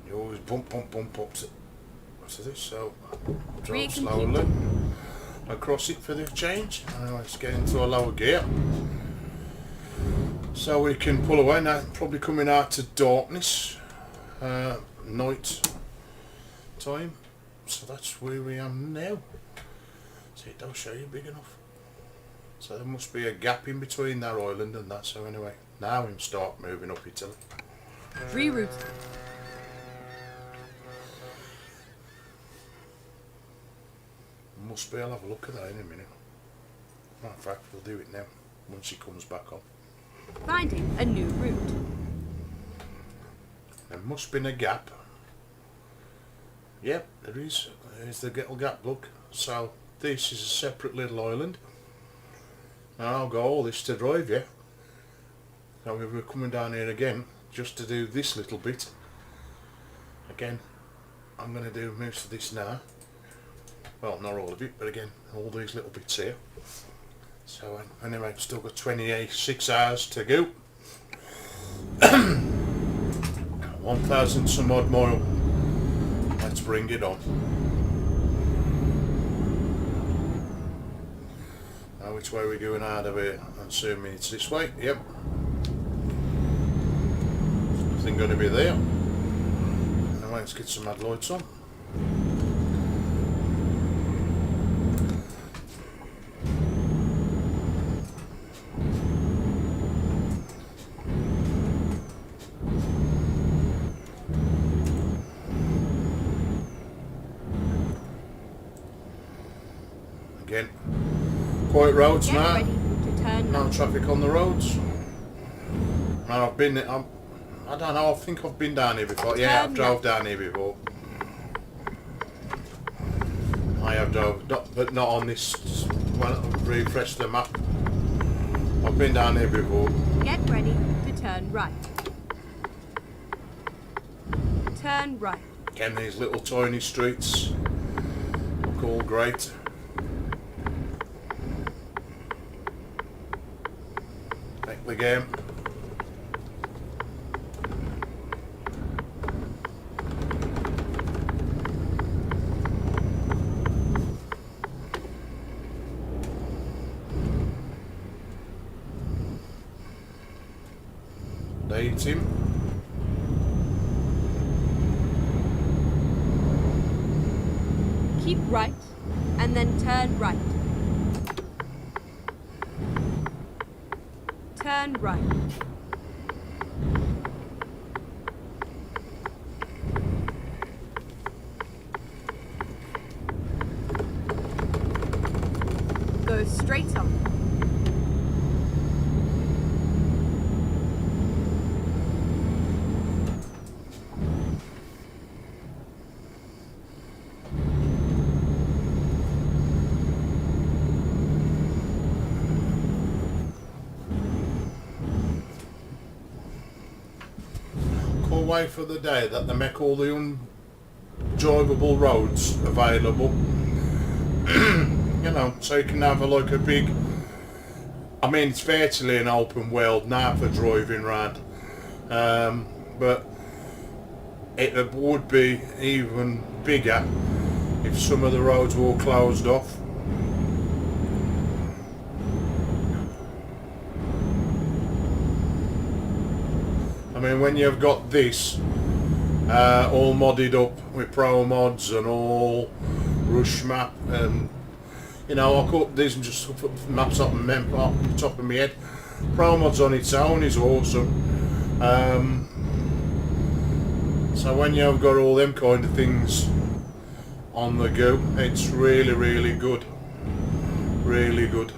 You always bump up to this, so drive slowly across it for the change. Now let's get into a lower gear. So we can pull away now, probably coming out to darkness, night time. So that's where we are now. See, it don't show you big enough. So there must be a gap in between that island and that. So anyway, now we start moving up Italy. Reroute. Must be, I'll have a look at that in a minute. Matter of fact, we'll do it now, once she comes back on. Finding a new route. There must be a gap. Yep, there is. There's the little gap, look. So this is a separate little island. Now I'll go all this to drive, yeah. So we're coming down here again just to do this little bit. Again, I'm going to do most of this now. Well, not all of it, but again, all these little bits here. So anyway, I've still got 26 hours to go. 1,000 some odd mile. Let's bring it on. Now which way are we going out of here? I'm assuming it's this way. Yep. Nothing going to be there. Now let's get some headlights on. Again, quiet roads now, no traffic on the roads. Now I've been, I don't know, I think I've been down here before. Yeah, I've drove down here before. I have drove, but not on this, when I refresh the map. I've been down here before. Get ready to turn right. Turn right. Again, these little tiny streets look all great. Back the game. Date him. Keep right, and then turn right. Turn right. Go straight on. Way for the day that they make all the undrivable roads available. You know, so you can have like a big, I mean it's virtually an open world now for driving around. But it would be even bigger if some of the roads were closed off. I mean, when you've got this all modded up with pro mods and all rush map, and you know, I cut these and just put maps up and off the top of my head. Pro mods on its own is awesome. So when you've got all them kind of things on the go, it's really, really good. Really good.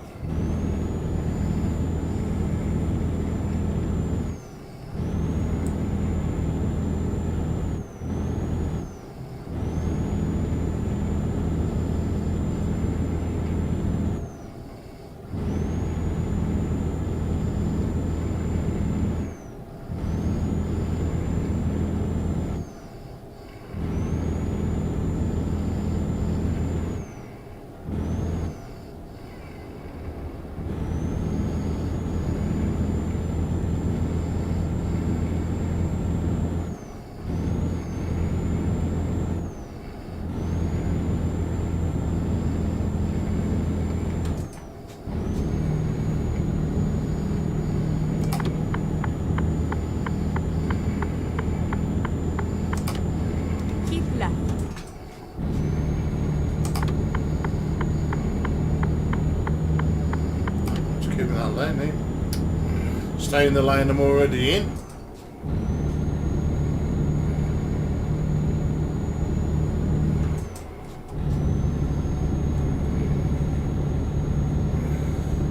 Stay in the lane I'm already in.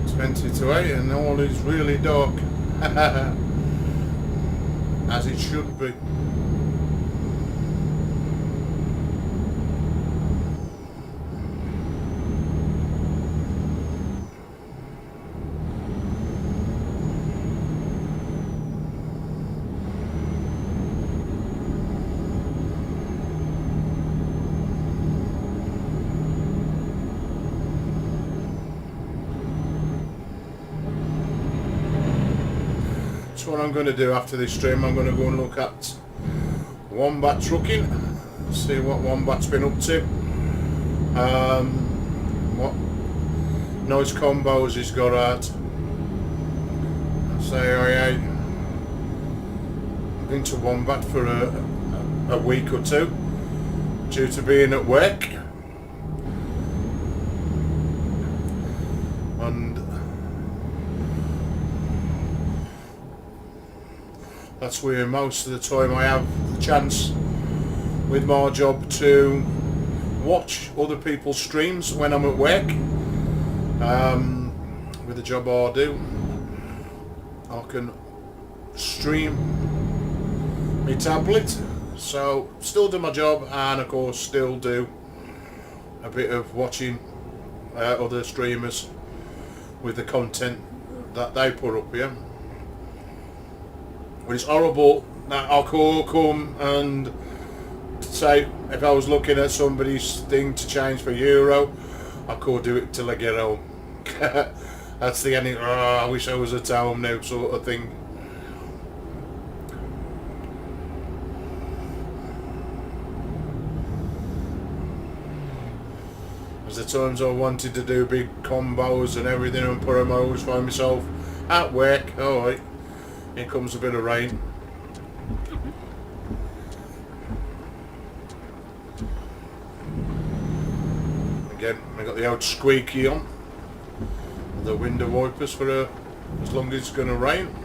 It's 20 to 8 and all is really dark. As it should be. What I'm going to do after this stream, I'm going to go and look at Wombat Trucking, see what Wombat's been up to, what noise combos he's got at. Say I've been to Wombat for a week or two due to being at work, and that's where most of the time I have the chance with my job to watch other people's streams when I'm at work. With the job I do, I can stream my tablet, so still do my job and of course still do a bit of watching other streamers with the content that they put up here. But it's horrible that I could come and say, if I was looking at somebody's thing to change for Euro, I could do it till I get home. That's the ending, I wish I was at home now sort of thing. There's the times I wanted to do big combos and everything and put them, I always find myself at work. Alright. Here comes a bit of rain. Again, I got the old squeaky on. The window wipers for as long as it's going to rain.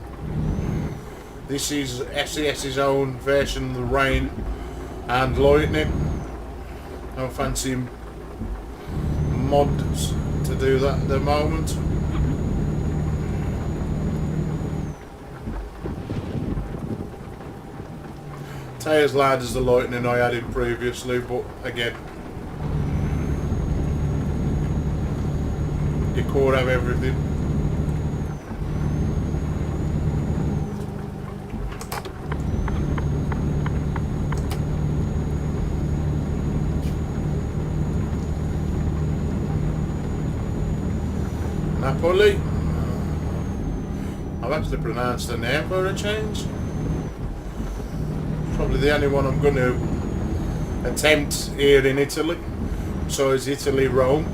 This is SES's own version of the rain and lightning. No fancy mods to do that at the moment. As loud as the lightning I had in previously, but again, you could have everything. Napoli. I've actually pronounced the name for a change. probably the only one I'm going to attempt here in Italy. So is Italy Rome.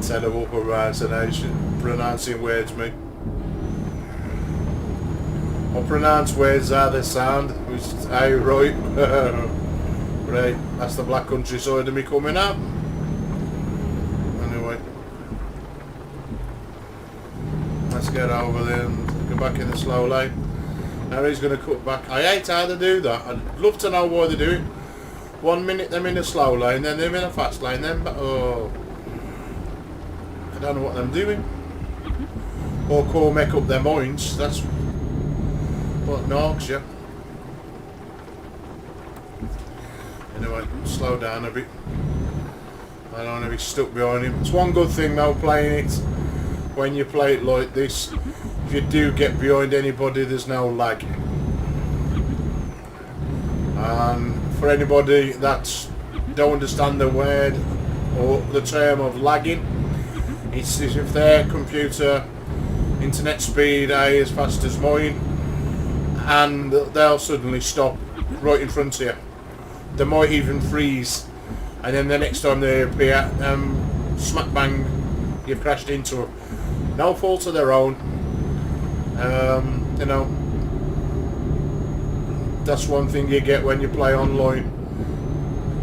Terrible pronouncing words, me. I pronounce words how they sound, which is how right. Right, that's the black countryside of me coming up. Anyway, let's get over there and go back in the slow lane. Now he's going to cut back. I hate how they do that. I'd love to know why they do it. 1 minute them in a slow lane, then them in a fast lane, then oh, I don't know what I'm doing. Or call make up their minds. That's what knocks you. Anyway, slow down a bit. I don't want to be stuck behind him. It's one good thing though, playing it when you play it like this. If you do get behind anybody, there's no lag. And for anybody that don't understand the word or the term of lagging, it's as if their computer internet speed ain't as fast as mine, and they'll suddenly stop right in front of you. They might even freeze, and then the next time they appear, smack bang, you've crashed into them. No fault of their own. You know, that's one thing you get when you play online.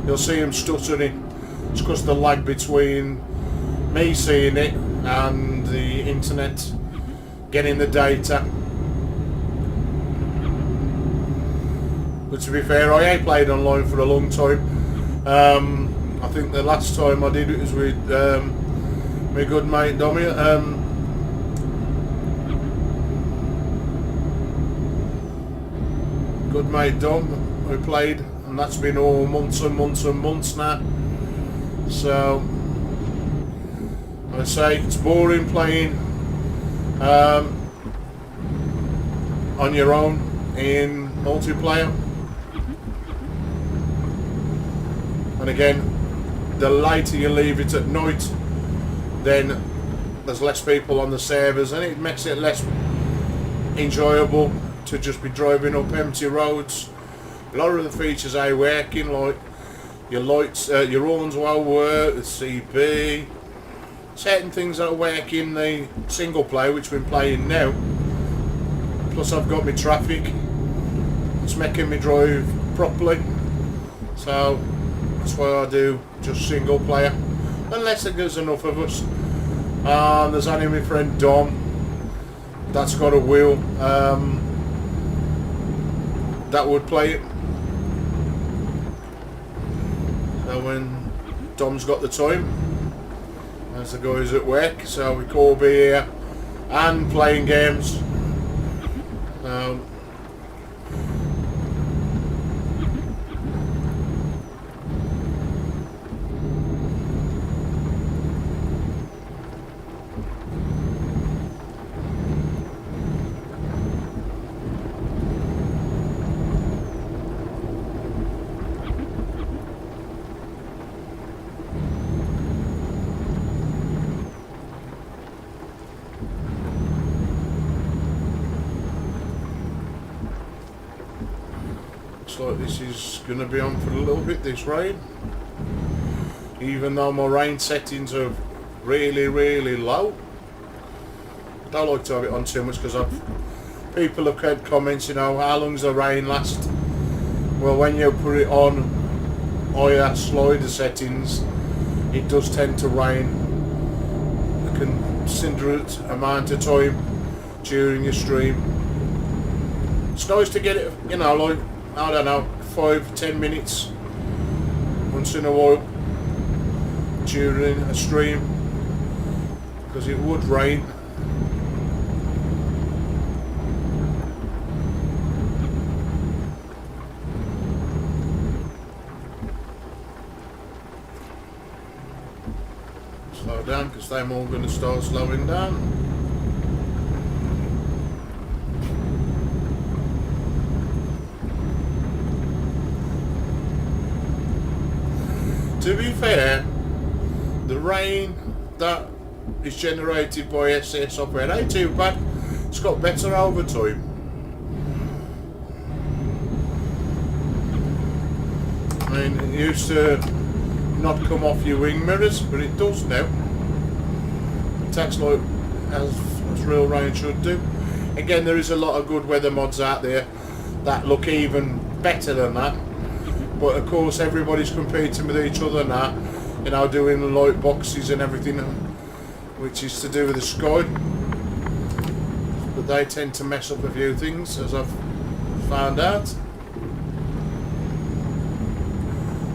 You'll see them stuttering. It's because the lag between me seeing it and the internet getting the data. But to be fair, I ain't played online for a long time. I think the last time I did it was with my good mate Dommy. Good mate Dom, we played, and that's been all months and months and months now. So I say it's boring playing on your own in multiplayer. And again, the later you leave it at night, then there's less people on the servers, and it makes it less enjoyable to just be driving up empty roads. A lot of the features are working, like your lights, your horns will work, the CP, certain things that are working the single player, which we're playing now. Plus I've got my traffic, it's making me drive properly, so that's why I do just single player, unless there's enough of us. There's only my friend Dom that's got a wheel that would play it. So when Dom's got the time, as the guys at work, so we can all be here and playing games. Like this is going to be on for a little bit, this rain, even though my rain settings are really low. I don't like to have it on too much, because people have had comments, you know, how long does the rain last? Well, when you put it on higher slider settings, it does tend to rain a considerate amount of time during your stream. It's nice to get it, you know, like, I don't know, 5-10 minutes once in a while during a stream, because it would rain. Slow down, because they're all going to start slowing down. To be fair, the rain that is generated by SS software ain't too bad. It's got better over time. mean, it used to not come off your wing mirrors, but it does now. It takes like as real rain should do. Again, there is a lot of good weather mods out there that look even better than that. But of course, everybody's competing with each other now. You know, doing the light boxes and everything, which is to do with the sky. But they tend to mess up a few things, as I've found out.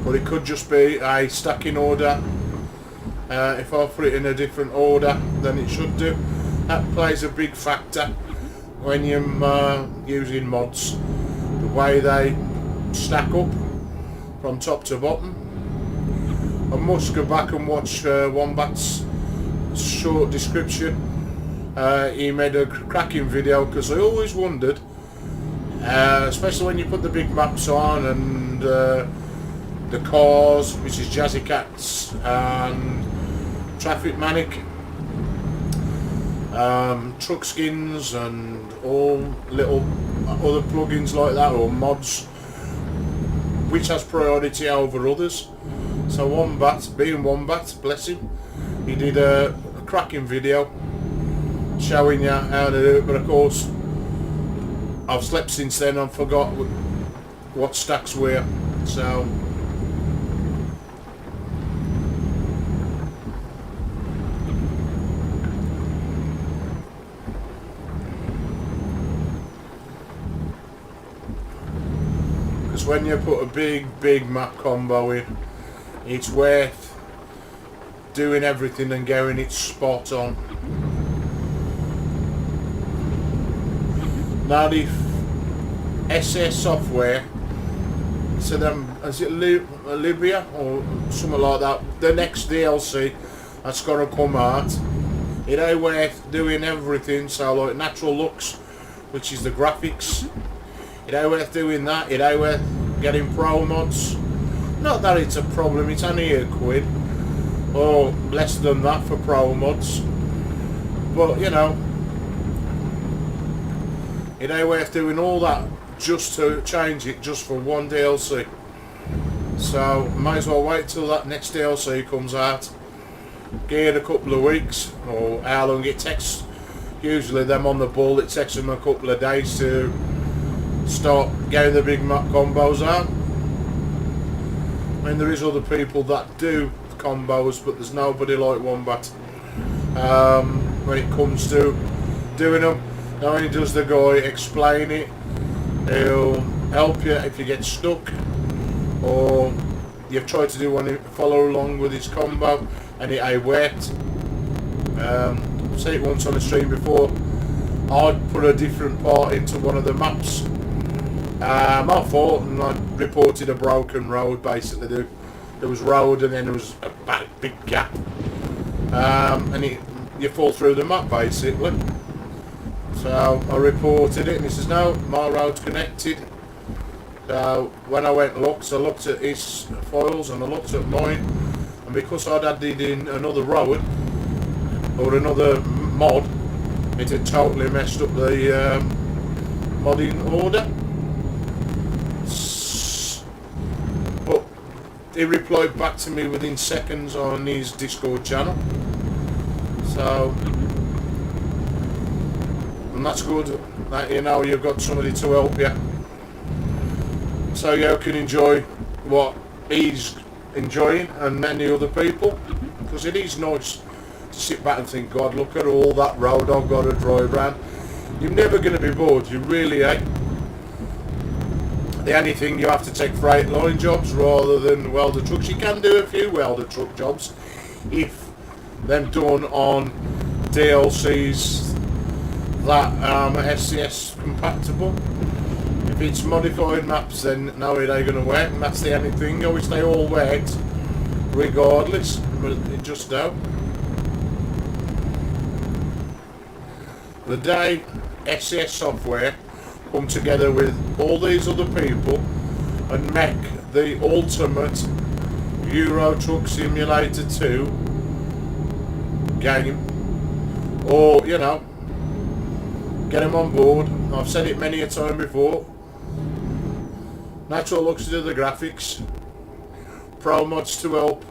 But it could just be a stacking order. If I put it in a different order than it should do, that plays a big factor when you're using mods. The way they stack up from top to bottom. I must go back and watch Wombat's short description. He made a cracking video, because I always wondered, especially when you put the big maps on and the cars, which is Jazzy Cats and Traffic Manic, truck skins and all little other plugins like that, or mods, which has priority over others. So Wombat, being Wombat, bless him, he did a cracking video showing you how to do it, but of course I've slept since then and forgot what stacks were. So because when you put a big map combo in, it's worth doing everything and getting it spot on. Now the SS software, so them, is it Libya or something like that, the next DLC that's going to come out, it ain't worth doing everything. So like Natural Lux, which is the graphics, it ain't worth doing that. It ain't worth getting pro mods. Not that it's a problem, it's only £8 or less than that for pro mods, but you know, it ain't worth doing all that just to change it just for one DLC. So might as well wait till that next DLC comes out, give it a couple of weeks, or how long it takes. Usually them on the ball, it takes them a couple of days to start getting the big map combos out. I mean, there is other people that do combos, but there's nobody like Wombat when it comes to doing them. Not only does the guy explain it, he'll help you if you get stuck, or you've tried to do one, follow along with his combo and it ain't worked. I've said it once on the stream before, I'd put a different part into one of the maps. My fault, and I reported a broken road. Basically, there was road and then there was a big gap, and you fall through the map basically. So I reported it, and he says no, my road's connected. So when I went and looked, I looked at his files and I looked at mine, and because I'd added in another road or another mod, it had totally messed up the modding order. But he replied back to me within seconds on his Discord channel. So, and that's good that you know you've got somebody to help you, so you can enjoy what he's enjoying and many other people, because it is nice to sit back and think, God, look at all that road I've got to drive around. You're never going to be bored, you really ain't. The only thing, you have to take freight line jobs rather than welder trucks. You can do a few welder truck jobs if they're done on DLCs that are SCS compatible. If it's modified maps, then no, it ain't going to work, and that's the only thing. I wish they all worked regardless, but it just don't. The day SCS software come together with all these other people and make the ultimate Euro Truck Simulator 2 game, or you know, get them on board. I've said it many a time before, Natural Lux do the graphics, pro mods to help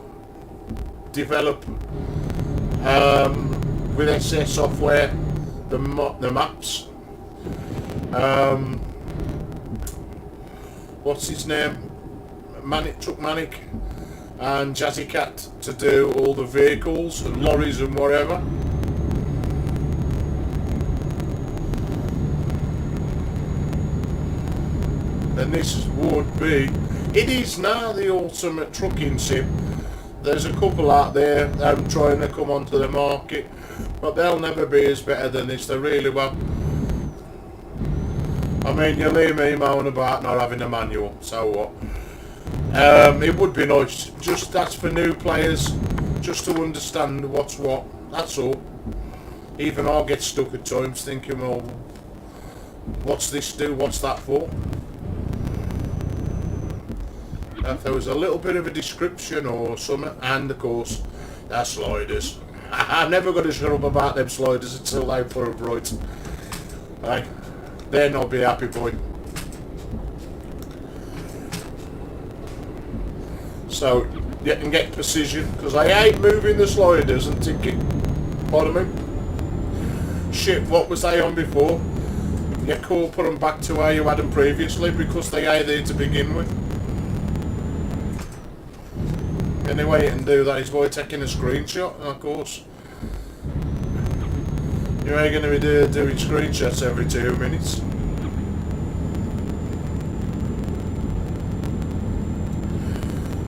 develop with SS software the maps. What's his name? Truck Manic and Jazzy Cat to do all the vehicles and lorries and whatever. And this would be, it is now the ultimate trucking sim. There's a couple out there that are trying to come onto the market, but they'll never be as better than this. They really will. I mean, you leave me moan about not having a manual, so what? It would be nice, just that's for new players, just to understand what's what, that's all. Even I get stuck at times thinking, well, what's this do, what's that for? If there was a little bit of a description or something, and of course, they're sliders. I'm never going to shut up about them sliders until they put up right. Right? Then I'll be happy, boy. So, you can get precision, because I hate moving the sliders and thinking, pardon me, shit, what was they on before? You can't put them back to where you had them previously, because they ain't there to begin with. The only way you can do that is by taking a screenshot, and of course, you ain't going to be doing screenshots every 2 minutes.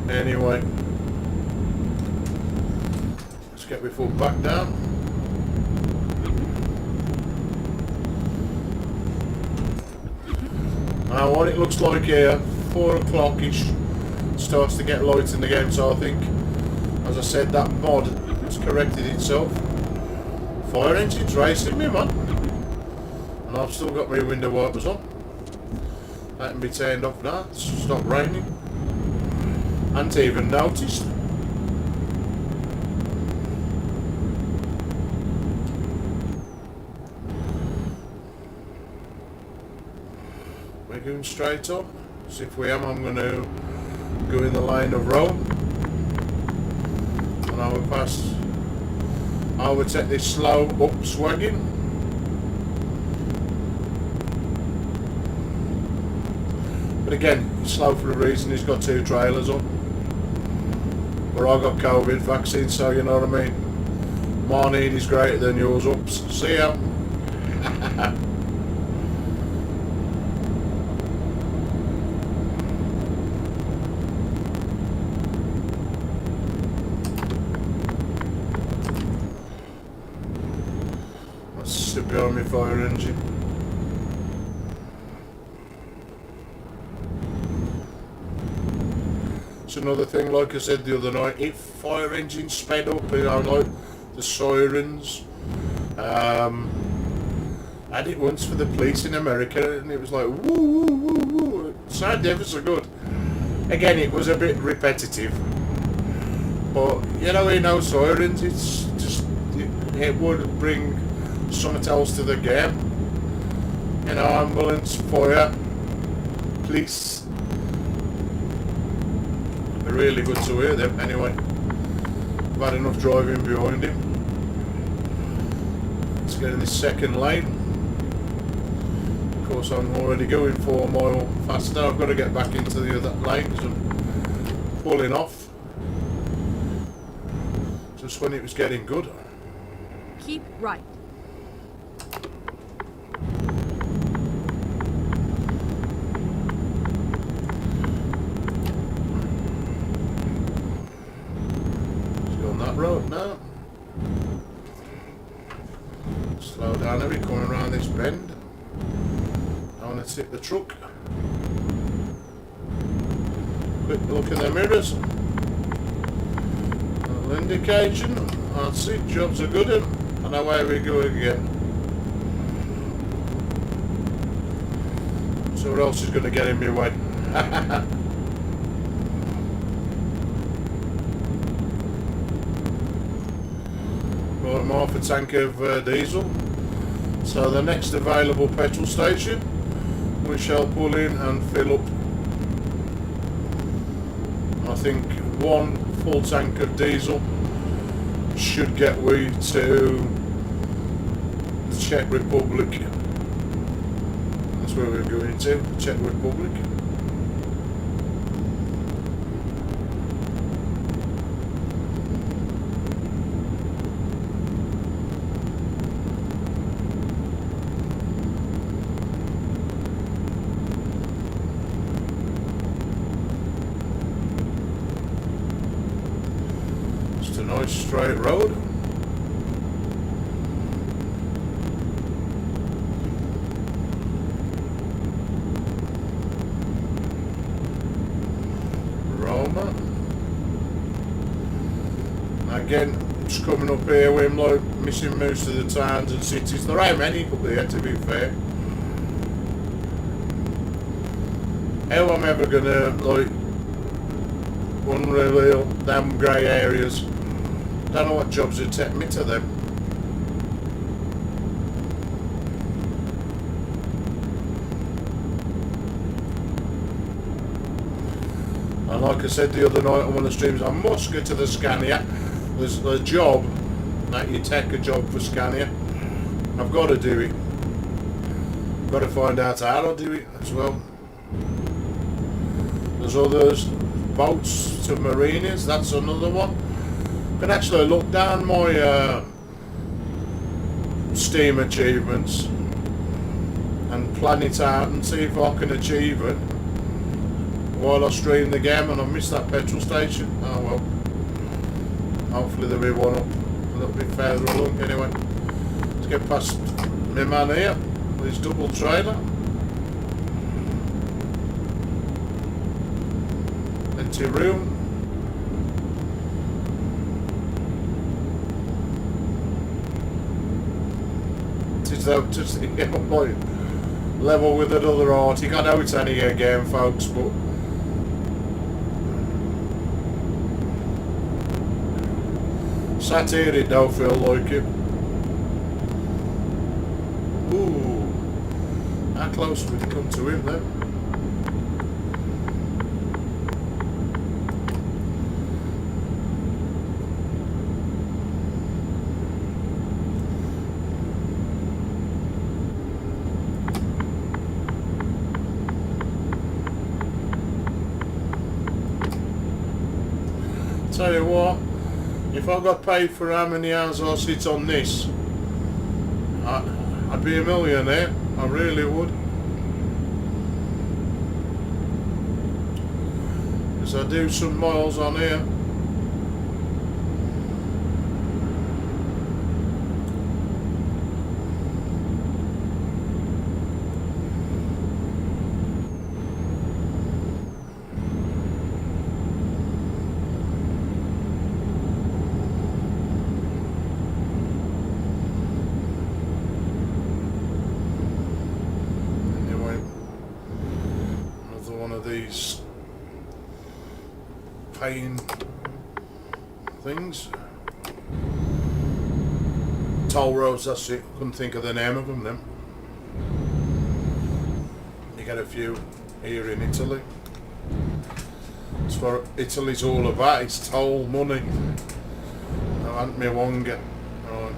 Anyway, let's get my foot back down. Now what it looks like here, 4 o'clock-ish, starts to get light in the game, so I think, as I said, that mod has corrected itself. Fire engine's racing me, man. And I've still got my window wipers on. That can be turned off now, it's stopped raining. Hadn't even noticed. We're going straight up. So if we am, I'm going to go in the line of Rome. And I will pass. I will take this slow up swagging. But again, it's slow for a reason. He's got 2 trailers on. But I got COVID vaccine, so you know what I mean. My need is greater than yours. Ups. See ya. Let's sit behind my fire engine. Another thing, like I said the other night, if fire engines sped up, you know, like the sirens. I had it once for the police in America, and it was like woo woo woo woo. It sounded ever so good. Again, it was a bit repetitive, but you know, sirens, it's just it would bring something else to the game. You know, ambulance, fire, police. Really good to hear them. Anyway, I've had enough driving behind him. Let's get in this second lane. Of course, I'm already going 4 miles faster. I've got to get back into the other lanes and pulling off. Just when it was getting good. Keep right. Road now. Slow down, are we coming around this bend? I want to tip the truck. Quick look in the mirrors. Little indication. That's it, jobs are good and away we go again. So what else is going to get in my way? I'm half a tank of diesel, so the next available petrol station we shall pull in and fill up. I think one full tank of diesel should get we to the Czech Republic. That's where we're going to, Czech Republic. Just a nice straight road. Again, just coming up here, we're like missing most of the towns and cities. There ain't many up here, to be fair. How I'm ever gonna like unreal damn grey areas. Don't know what jobs would take me to them. And like I said the other night on one of the streams, I must get to the Scania. There's a job that you take a job for Scania. I've got to do it. Got to find out how to do it as well. There's others, boats to marinas, that's another one. I can actually look down my Steam achievements and plan it out and see if I can achieve it while I stream the game, and I missed that petrol station. Oh well. Hopefully there'll be one up a little bit further along. Anyway, let's get past my man here with his double trailer. Empty room. It's out to see him like level with another Arctic. I know it's only a game, folks, but sat here, it don't feel like it. Ooh, how close would we come to him then? Tell you what, if I got paid for how many hours I sit on this, I'd be a millionaire. I really would. Because I do some miles on here. Paying things. Toll roads, that's it. Couldn't think of the name of them then. You get a few here in Italy. That's what Italy's all about, it's toll money. I want me wonga. Right.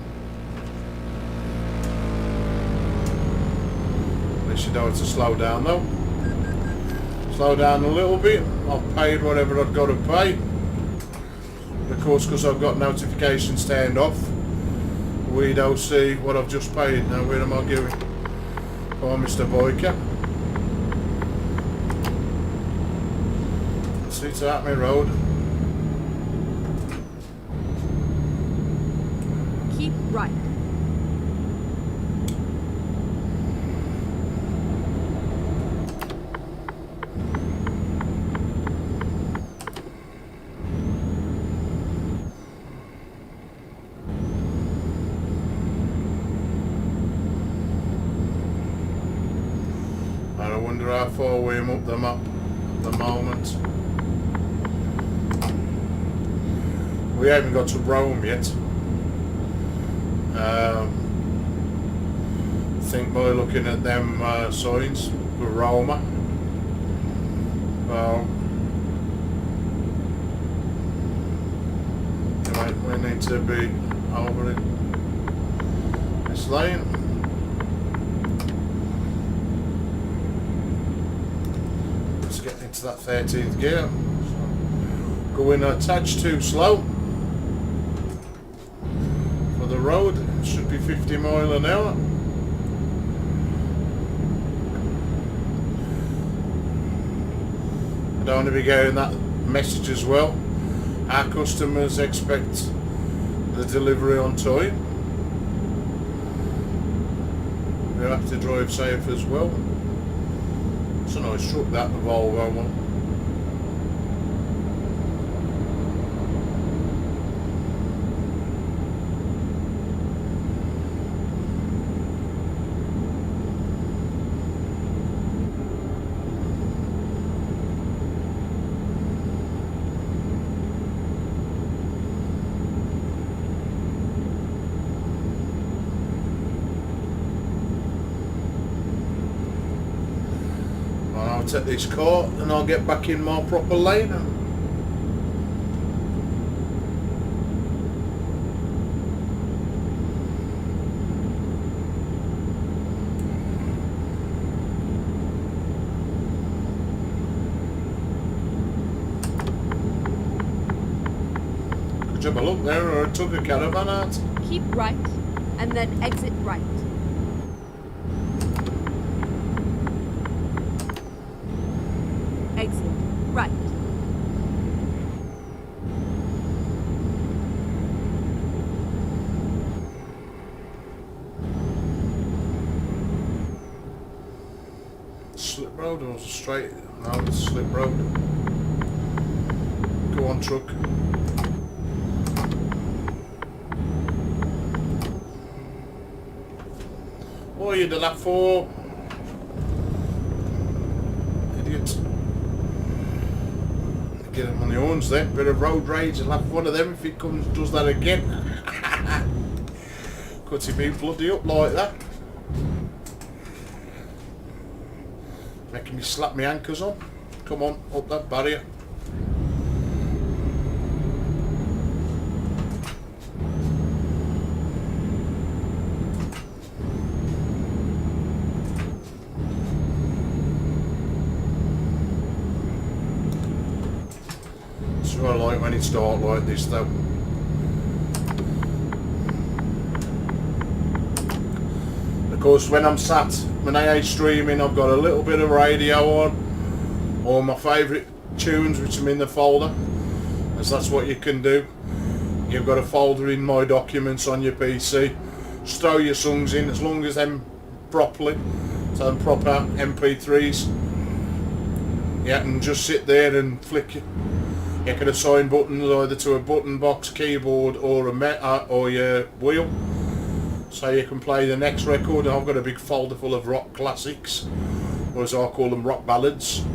At least you know how to slow down though. Slow down a little bit. I've paid whatever I've got to pay. Of course, because I've got notifications turned off, we don't see what I've just paid. Now, where am I going? Oh, Mr. Boyka. It's out my road. Keep right. I wonder how far we're up the map at the moment. We haven't got to Rome yet. I think by looking at them signs for Roma. we need to be over in this lane. Let's get into that 13th gear. So, going a touch too slow for the road. It should be 50 miles an hour. I don't want to be getting that message as well. Our customers expect the delivery on time. We have to drive safe as well. It's a nice truck, that, the Volvo one. I'll take this car and I'll get back in my proper lane. Good job, I looked there, or I took a caravan out. Keep right, and then exit right. Exit right. Slip road or straight? No, it's slip road. Go on, truck. What are you doing that for? Idiot. Get him on the horns there. Bit of road rage. I'll have one of them if he comes does that again. Cuts him bloody up like that. Making me slap my anchors on. Come on, up that barrier. I like when it's dark like this though. Of course, when I'm sat, when I ain't streaming, I've got a little bit of radio on, or my favourite tunes which are in the folder, as that's what you can do. You've got a folder in My Documents on your PC. Just throw your songs in, as long as them properly, so them proper MP3s. You can just sit there and flick it. You can assign buttons either to a button box, keyboard, or or your wheel, so you can play the next record. I've got a big folder full of rock classics, or as I call them, rock ballads.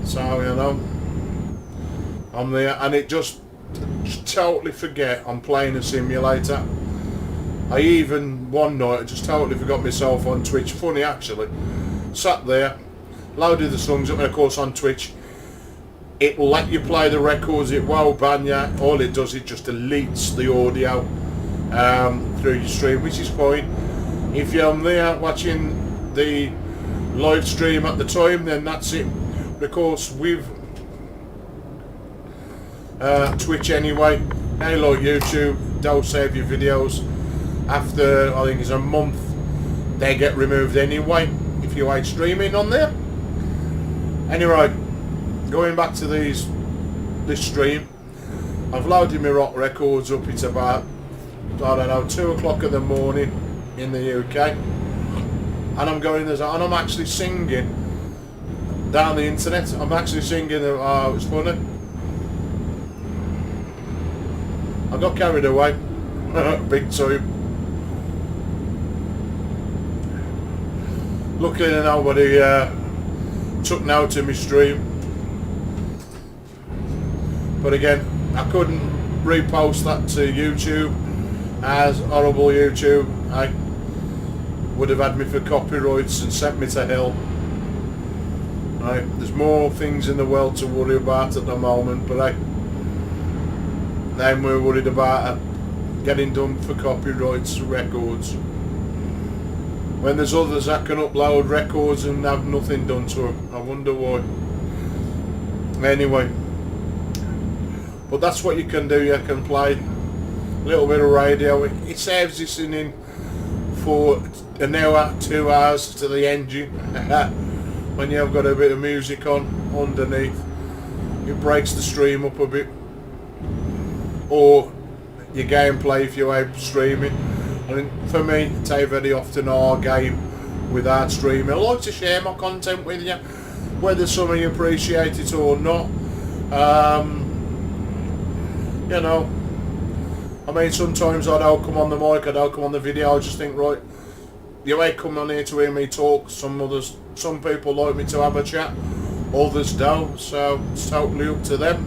So you know, I'm there, and it just totally forget I'm playing a simulator. I even one night I just totally forgot myself on Twitch. Funny actually, sat there, loaded the songs up, and of course on Twitch, it will let you play the records, it won't ban you. All it does, it just deletes the audio through your stream, which is fine. If you're there watching the live stream at the time, then that's it. Of course, with Twitch anyway, they like YouTube, don't save your videos. After, I think it's a month, they get removed anyway, if you ain't streaming on there. Anyway, going back to this stream, I've loaded my rock records up. It's about, I don't know, 2 o'clock in the morning in the UK, and I'm going there, and I'm actually singing down the internet. I'm actually singing. Oh, it was funny. I got carried away, big time. Luckily, nobody took note to my stream. But again, I couldn't repost that to YouTube, as horrible YouTube would have had me for copyrights and sent me to hell. Right, there's more things in the world to worry about at the moment, but Then we're worried about getting done for copyrights records. When there's others that can upload records and have nothing done to them. I wonder why. Anyway. But that's what you can do. You can play a little bit of radio. It saves listening for an hour, 2 hours to the engine. When you've got a bit of music on underneath. It breaks the stream up a bit. Or your gameplay if you're streaming. And for me, it's very often our game without streaming. I like to share my content with you, whether some of you appreciate it or not. You know, I mean, sometimes I don't come on the mic, I don't come on the video. I just think, right, you ain't come on here to hear me talk. Some people like me to have a chat, others don't. So it's totally up to them.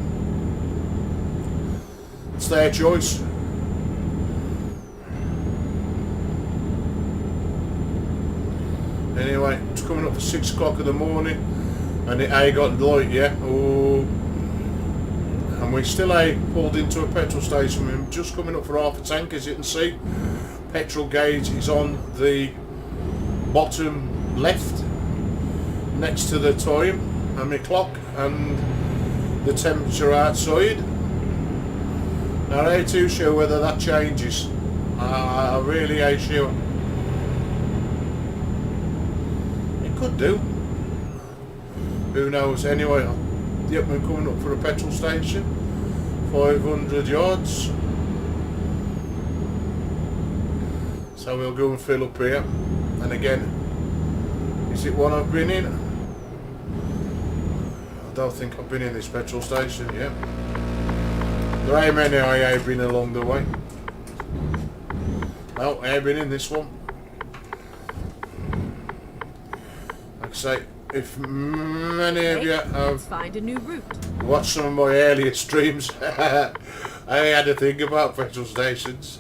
It's their choice. Anyway, it's coming up for 6 o'clock in the morning and it ain't got light yet. Oh, and we still ain't pulled into a petrol station. We're just coming up for half a tank, as you can see. Petrol gauge is on the bottom left next to the time and my clock and the temperature outside. Now I ain't too sure whether that changes. I really ain't sure. Could do. Who knows? Anyway, yep, we're coming up for a petrol station. 500 yards. So we'll go and fill up here. And again, is it one I've been in? I don't think I've been in this petrol station yet. There ain't many I ain't been along the way. No, I ain't been in this one. Say, if many of you have find a new route. Watched some of my earlier streams, I had to think about petrol stations.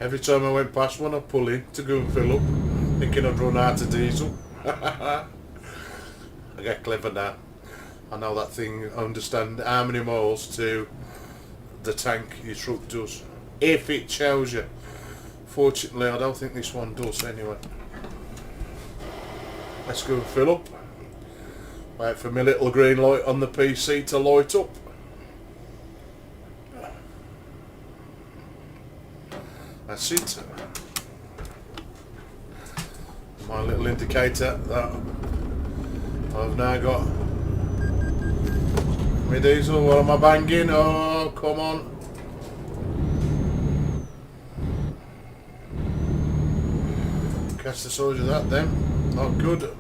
Every time I went past one, I'd pull in to go and fill up, thinking I'd run out of diesel. I get clever now. I know that thing, I understand how many miles to the tank your truck does, if it shows you. Fortunately, I don't think this one does anyway. Let's go and fill up. Wait for my little green light on the PC to light up. That's it. My little indicator that I've now got my diesel. What am I banging? Oh, come on. Catch the size of that then. Not good.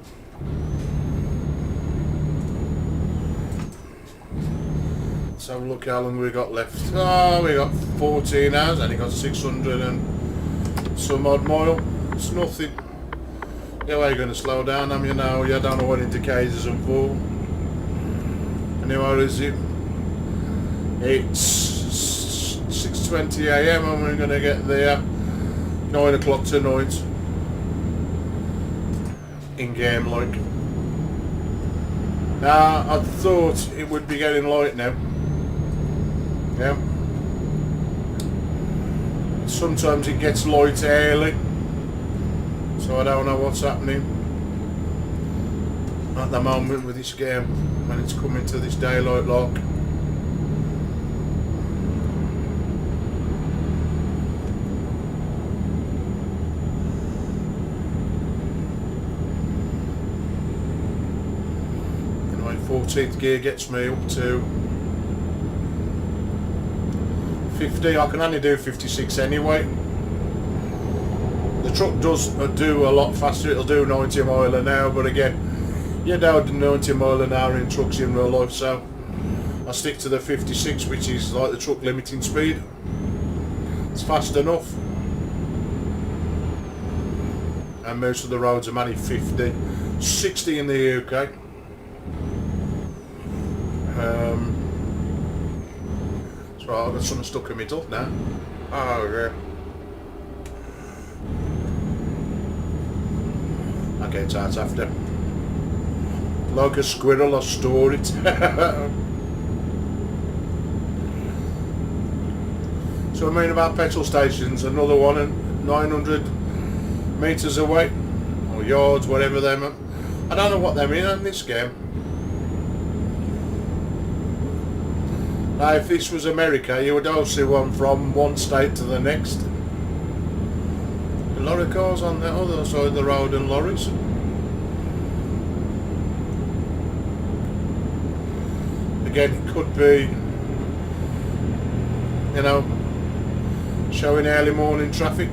Let's have a look how long we got left. Oh, we got 14 hours, and it got 600 and some odd mile. It's nothing. Yeah, we're going to slow down, you know. You don't know what indicators are for. Anyway, what is it? It's 6:20 AM and we're going to get there 9 o'clock tonight. In game like. Now I thought it would be getting light now. Yeah. Sometimes it gets light early, so I don't know what's happening at the moment with this game when it's coming to this daylight lock. Anyway, 14th gear gets me up to 50. I can only do 56 anyway. The truck does do a lot faster. It'll do 90 mile an hour, but again, you don't do 90 mile an hour in trucks in real life, so I stick to the 56, which is like the truck limiting speed. It's fast enough, and most of the roads are only 50, 60 in the UK. Right, I've got something stuck in my middle now. Oh yeah. Okay, it's out after. Like a squirrel, I store it. So I mean about petrol stations, another one and 900 metres away, or yards, whatever they mean. I don't know what they mean in this game. Now if this was America, you would also one from one state to the next. A lot of cars on the other side of the road and lorries. Again, it could be, you know, showing early morning traffic.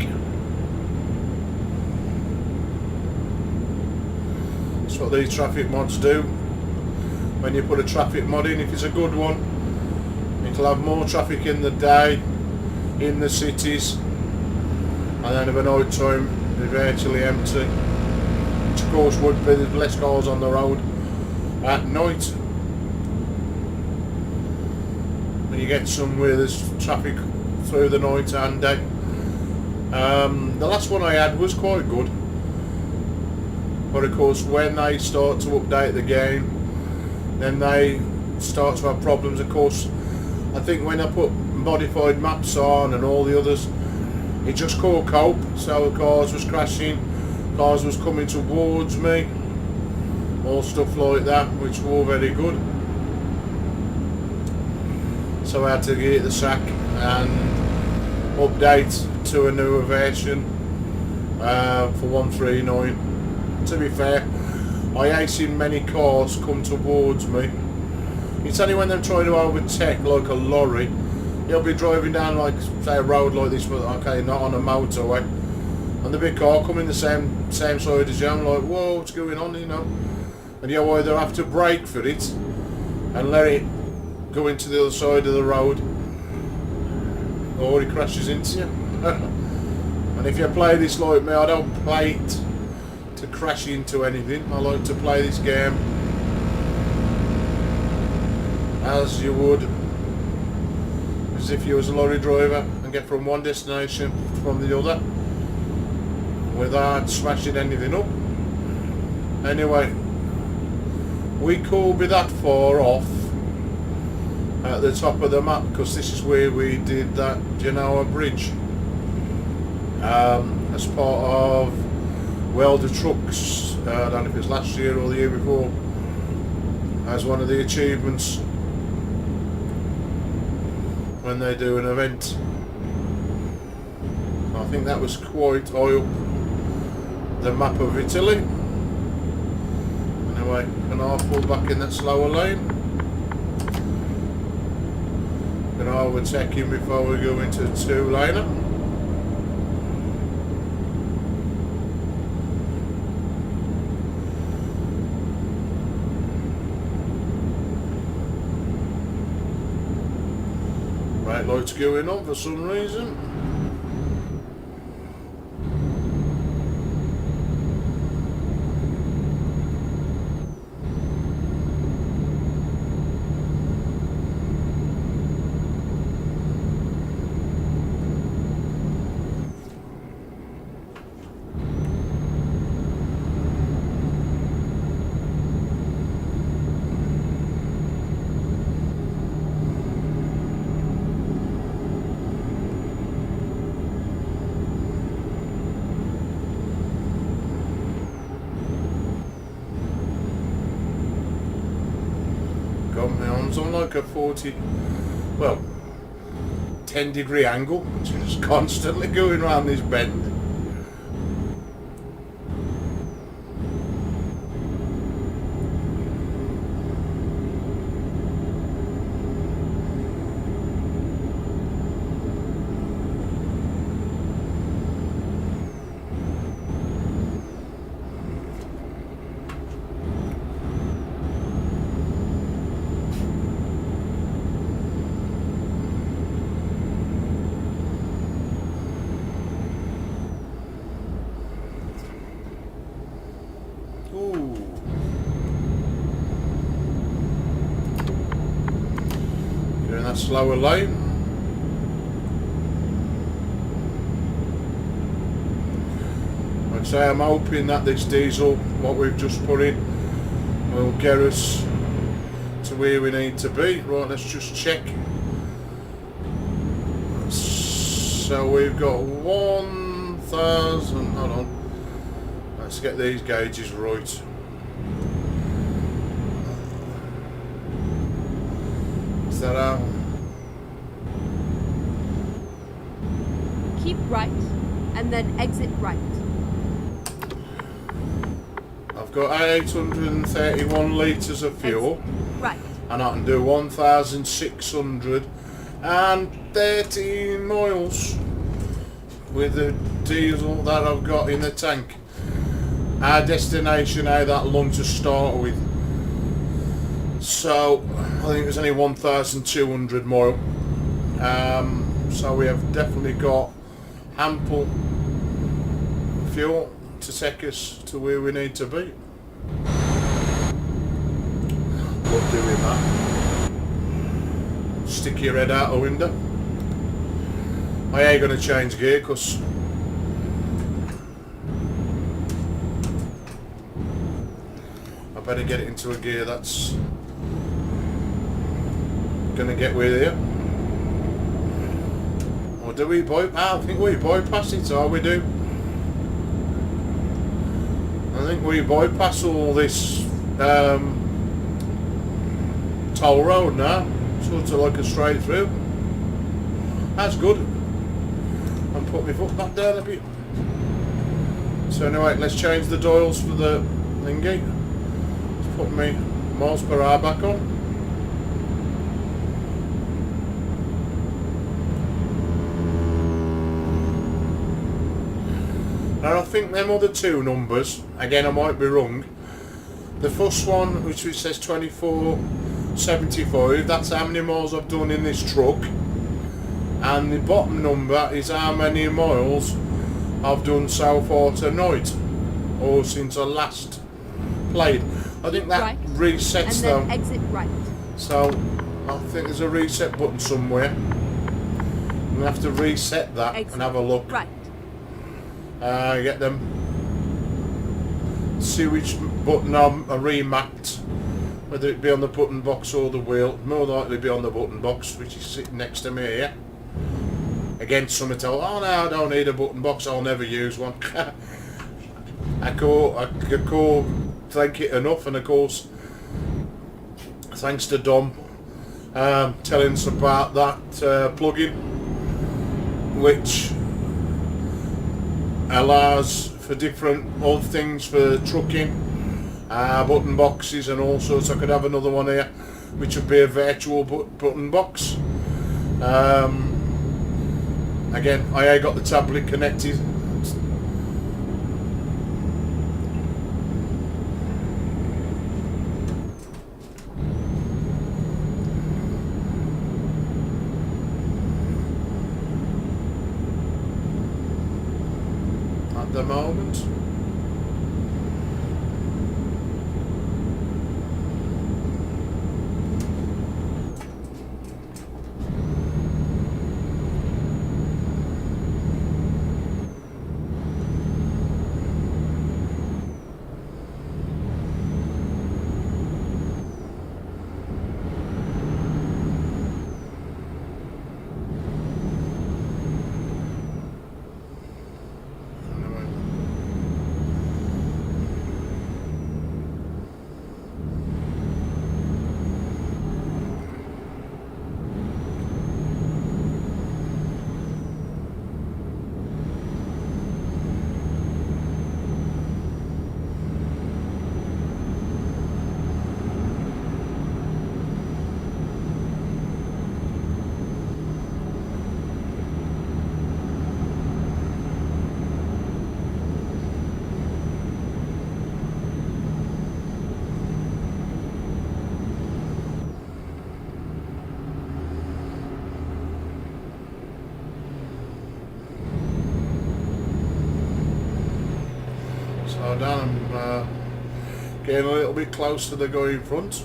That's what these traffic mods do. When you put a traffic mod in, if it's a good one, it'll have more traffic in the day, in the cities, and then at night time they're virtually empty. Which of course would be there's less cars on the road at night. When you get somewhere there's traffic through the night and day. The last one I had was quite good, but of course when they start to update the game, then they start to have problems. Of course, I think when I put modified maps on and all the others, it just couldn't cope. So cars was crashing, cars was coming towards me, all stuff like that, which were very good. So I had to get the sack and update to a newer version for 139. To be fair, I ain't seen many cars come towards me. It's only when they're trying to overtake like a lorry, you'll be driving down like say a road like this, but okay, not on a motorway, and the big car coming the same side as you. I'm like, whoa, what's going on, you know? And you either have to brake for it and let it go into the other side of the road, or it crashes into you. And if you play this like me, I don't play it to crash into anything. I like to play this game as you would as if you was a lorry driver and get from one destination from the other without smashing anything up. Anyway, we could be that far off at the top of the map because this is where we did that Genoa bridge as part of Welder Trucks. I don't know if it's last year or the year before, as one of the achievements when they do an event. I think that was quite high up the map of Italy. Anyway, can I pull back in that slower lane? Can I overtake him before we go into a two-laner? Right, lights going on for some reason. On like a 10-degree angle, just constantly going around this bend. Slower lane. I'd say I'm hoping that this diesel, what we've just put in, will get us to where we need to be. Right, let's just check. so we've got 1,000. Hold on. Let's get these gauges right. Is that out? Keep right, and then exit right. I've got 831 litres of fuel. Exit right. And I can do 1,613 miles with the diesel that I've got in the tank. Our destination ain't that long to start with, so I think it's only 1,200 mile. So we have definitely got ample fuel to take us to where we need to be. Love doing that. Stick your head out a window. I ain't going to change gear because I better get it into a gear that's going to get with you. Or do we bypass? I think we bypass it, or we do. I think we bypass all this toll road now, sort of like a straight through. That's good. And put my foot back down a bit. So anyway, let's change the dials for the thingy. Let's put my miles per hour back on. Now I think them other two numbers, again I might be wrong, the first one which says 2475, that's how many miles I've done in this truck, and the bottom number is how many miles I've done so far tonight, or since I last played. I think that right, resets and then them. exit right. So I think there's a reset button somewhere. I'm going to have to reset that Exit and have a look. right. Get them. See which button I'm remapped, whether it be on the button box or the wheel. More likely be on the button box, which is sitting next to me here. Again, some tell, oh no, I don't need a button box, I'll never use one. I thank it enough, and of course, thanks to Dom telling us about that plugin, which allows for different odd things for trucking, button boxes and all sorts. I could have another one here which would be a virtual button box. Again, I ain't got the tablet connected. At the moment. Down and getting a little bit close to the guy in front.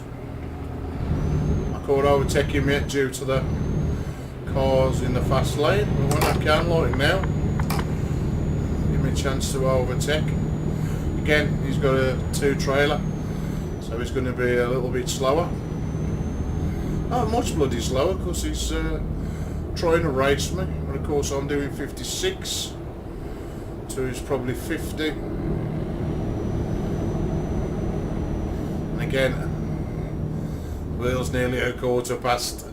I could overtake him yet due to the cars in the fast lane, but when I can, like now, give me a chance to overtake. Again, he's got a 2 trailer, so he's going to be a little bit slower. Not much bloody slower, because he's trying to race me. and of course I'm doing 56, so it's probably 50. And again, the wheel's nearly a quarter past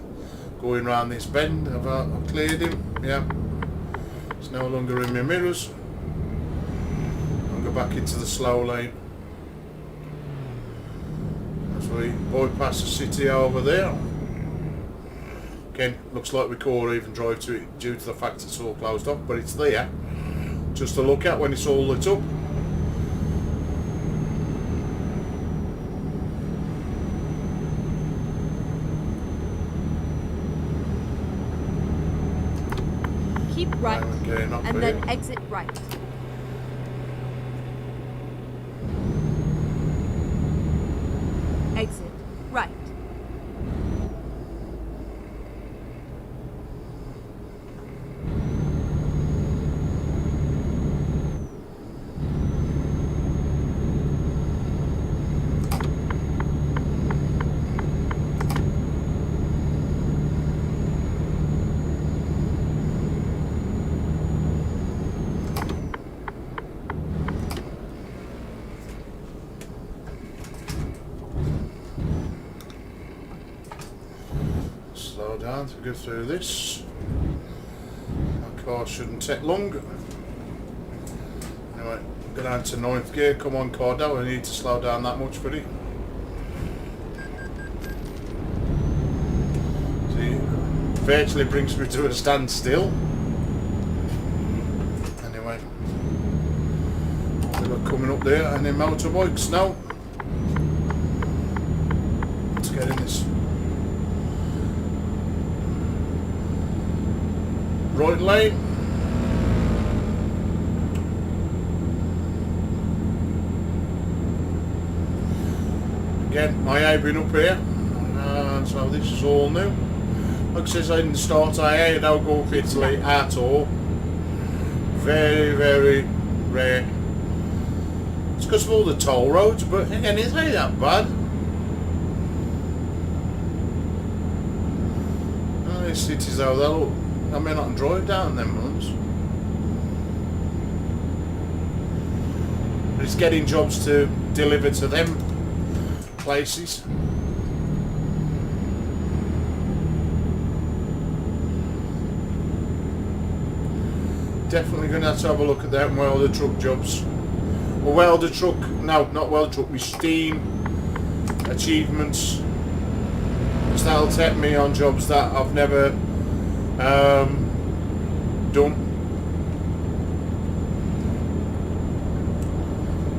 going round this bend. I've cleared him, yeah. It's no longer in my mirrors. I'll go back into the slow lane. As we bypass the city over there. Again, looks like we can't even drive to it due to the fact it's all closed off, but it's there just to look at when it's all lit up. Keep right, and then exit right. Exit right. Slow down to go through this. Our car shouldn't take long. Anyway, go down to 9th gear. Come on, car down. I need to slow down that much for it. See, virtually brings me to a standstill. Anyway, we're coming up there, and then motorbikes now. Let's get in this. Right lane. Again, my IA been up here, so this is all new. Like I says, I didn't start IA, don't go up Italy at all. Very, very rare. It's because of all the toll roads, but again, it ain't that bad. These cities though, they'll, I may not drive down them ones. But it's getting jobs to deliver to them places. Definitely going to have a look at them welder truck jobs. Or welder truck, no, not welder truck, my Steam achievements. Because that'll take me on jobs that I've never done.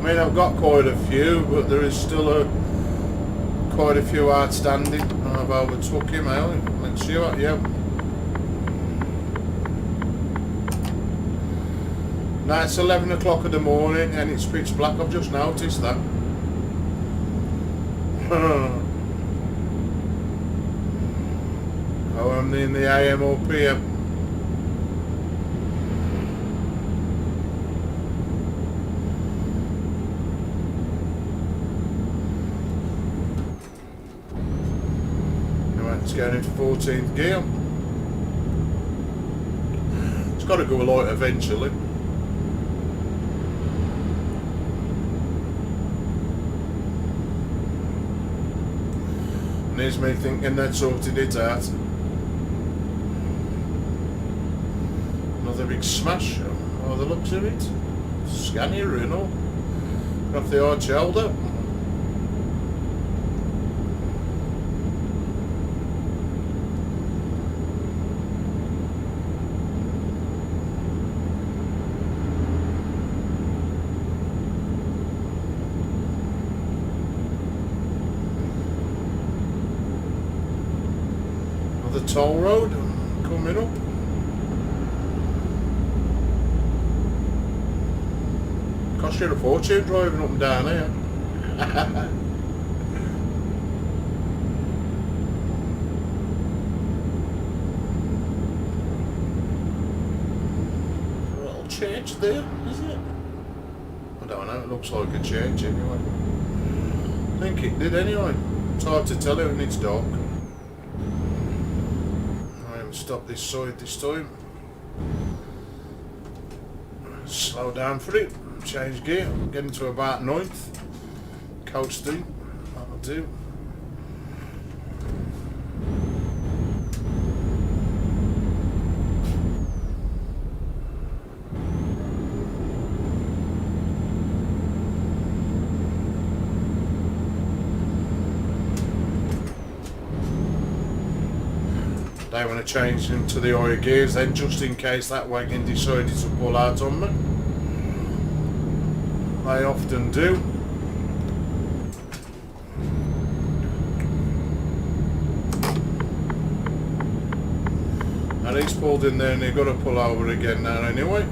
I mean, I've got quite a few, but there is still quite a few outstanding. I've overtook him out. Let's see what, yeah. Now it's 11 o'clock in the morning and it's pitch black. I've just noticed that. Oh, I'm in the AM or PM. Anyway, it's going into 14th gear. It's got to go light eventually. And here's me thinking they'd sorted it out. Another big smash, oh, the looks of it. Scania Renault. Off the odd shoulder. Another toll road coming up. Cost you a fortune driving up and down here. A little change there, is it? I don't know, it looks like a change anyway. I think it did anyway. It's hard to tell it when it's dark. I haven't stopped this side this time. Slow down for it, change gear, getting to about 9th, coasting, that'll do. They want to change them to the higher gears then, just in case that wagon decided to pull out on me. They often do. And he's pulled in there and they've got to pull over again now anyway.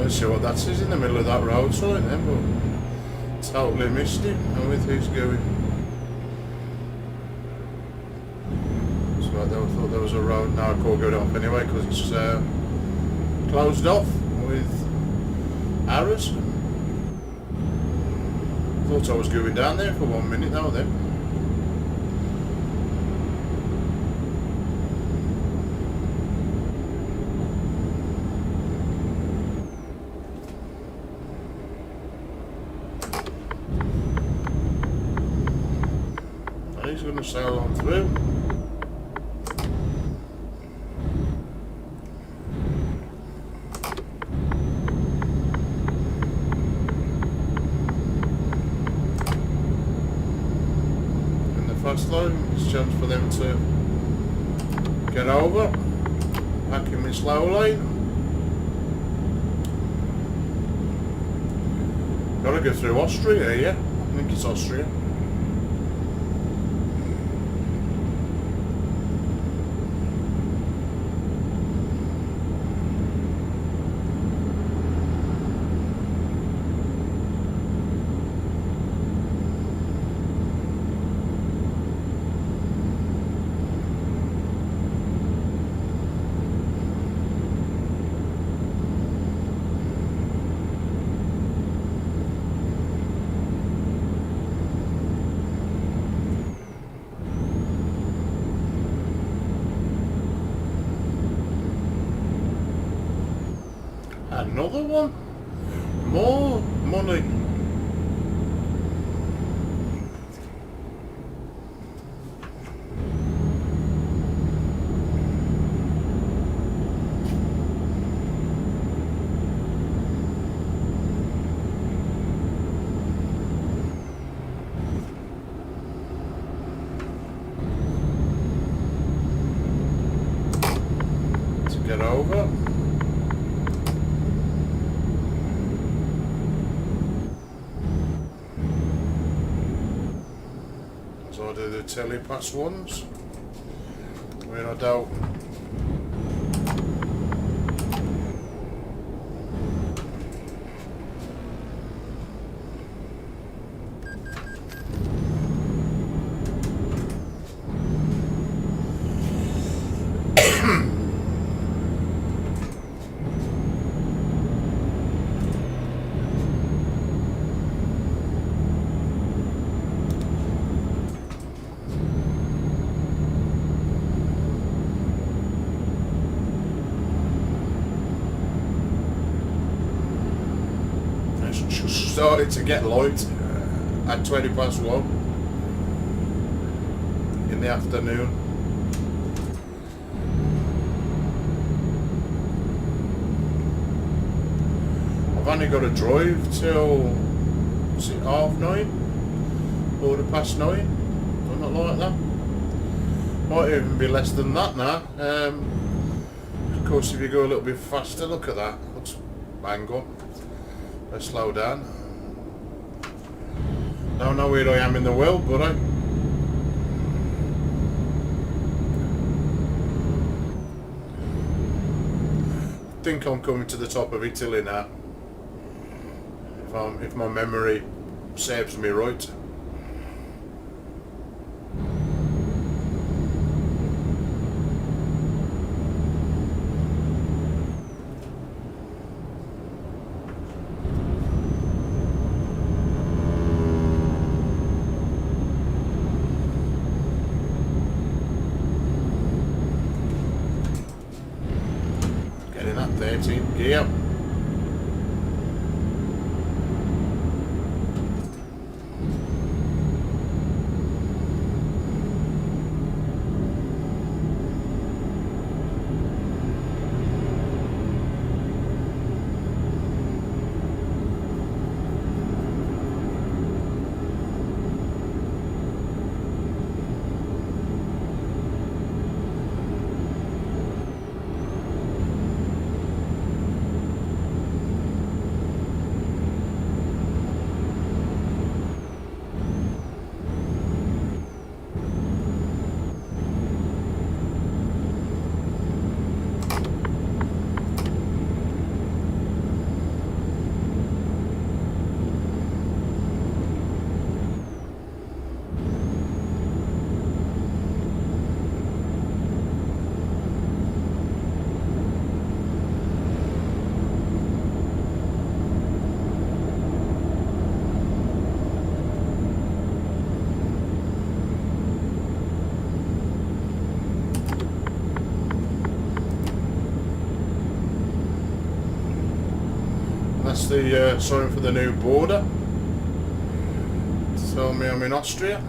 See what that is in the middle of that road sign then, but totally missed it. And with who's going. So I thought there was a road. Now I can't go off anyway because it's closed off with arrows. Thought I was going down there for 1 minute now then. He's going to sail on through. In the fast lane, it's a chance for them to get over. Back in the slow lane. Got to go through Austria, yeah? I think it's Austria. Another one? More money. To get over. So I do the telepass ones, where I doubt. started to get light at 20 past 1 in the afternoon. I've only got to drive till, is it 9:30? 9:15? Something like that. Might even be less than that now. Of course, if you go a little bit faster, look at that. Looks bang on. Let's slow down. Don't know where I am in the world, but I think I'm coming to the top of Italy now. If my memory serves me right. Getting that 13th gear. That's the sign for the new border. Tell me I'm in Austria.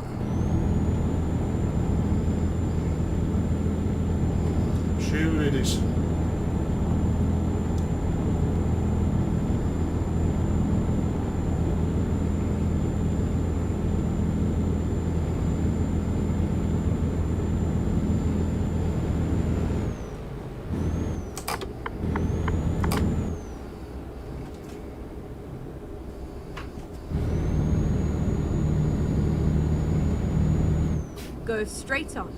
Sure it is. Go straight on.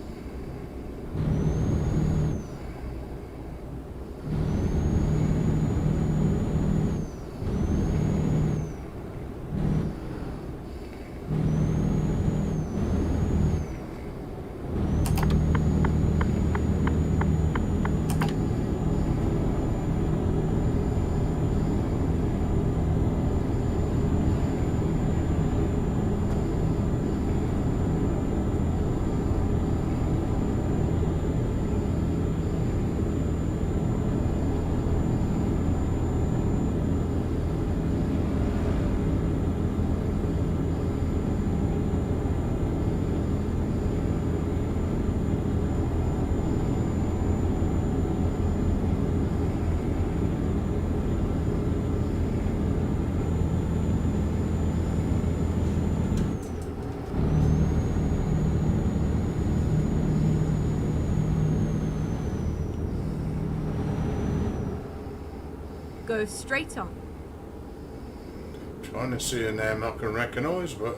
Go straight on. Trying to see a name I can recognise, but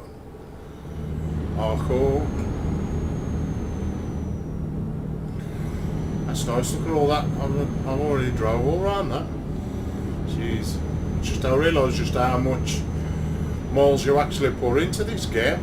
cool. That's nice. Look at all that. I've already drove all around that. Jeez. Just I realised just how much miles you actually pour into this game.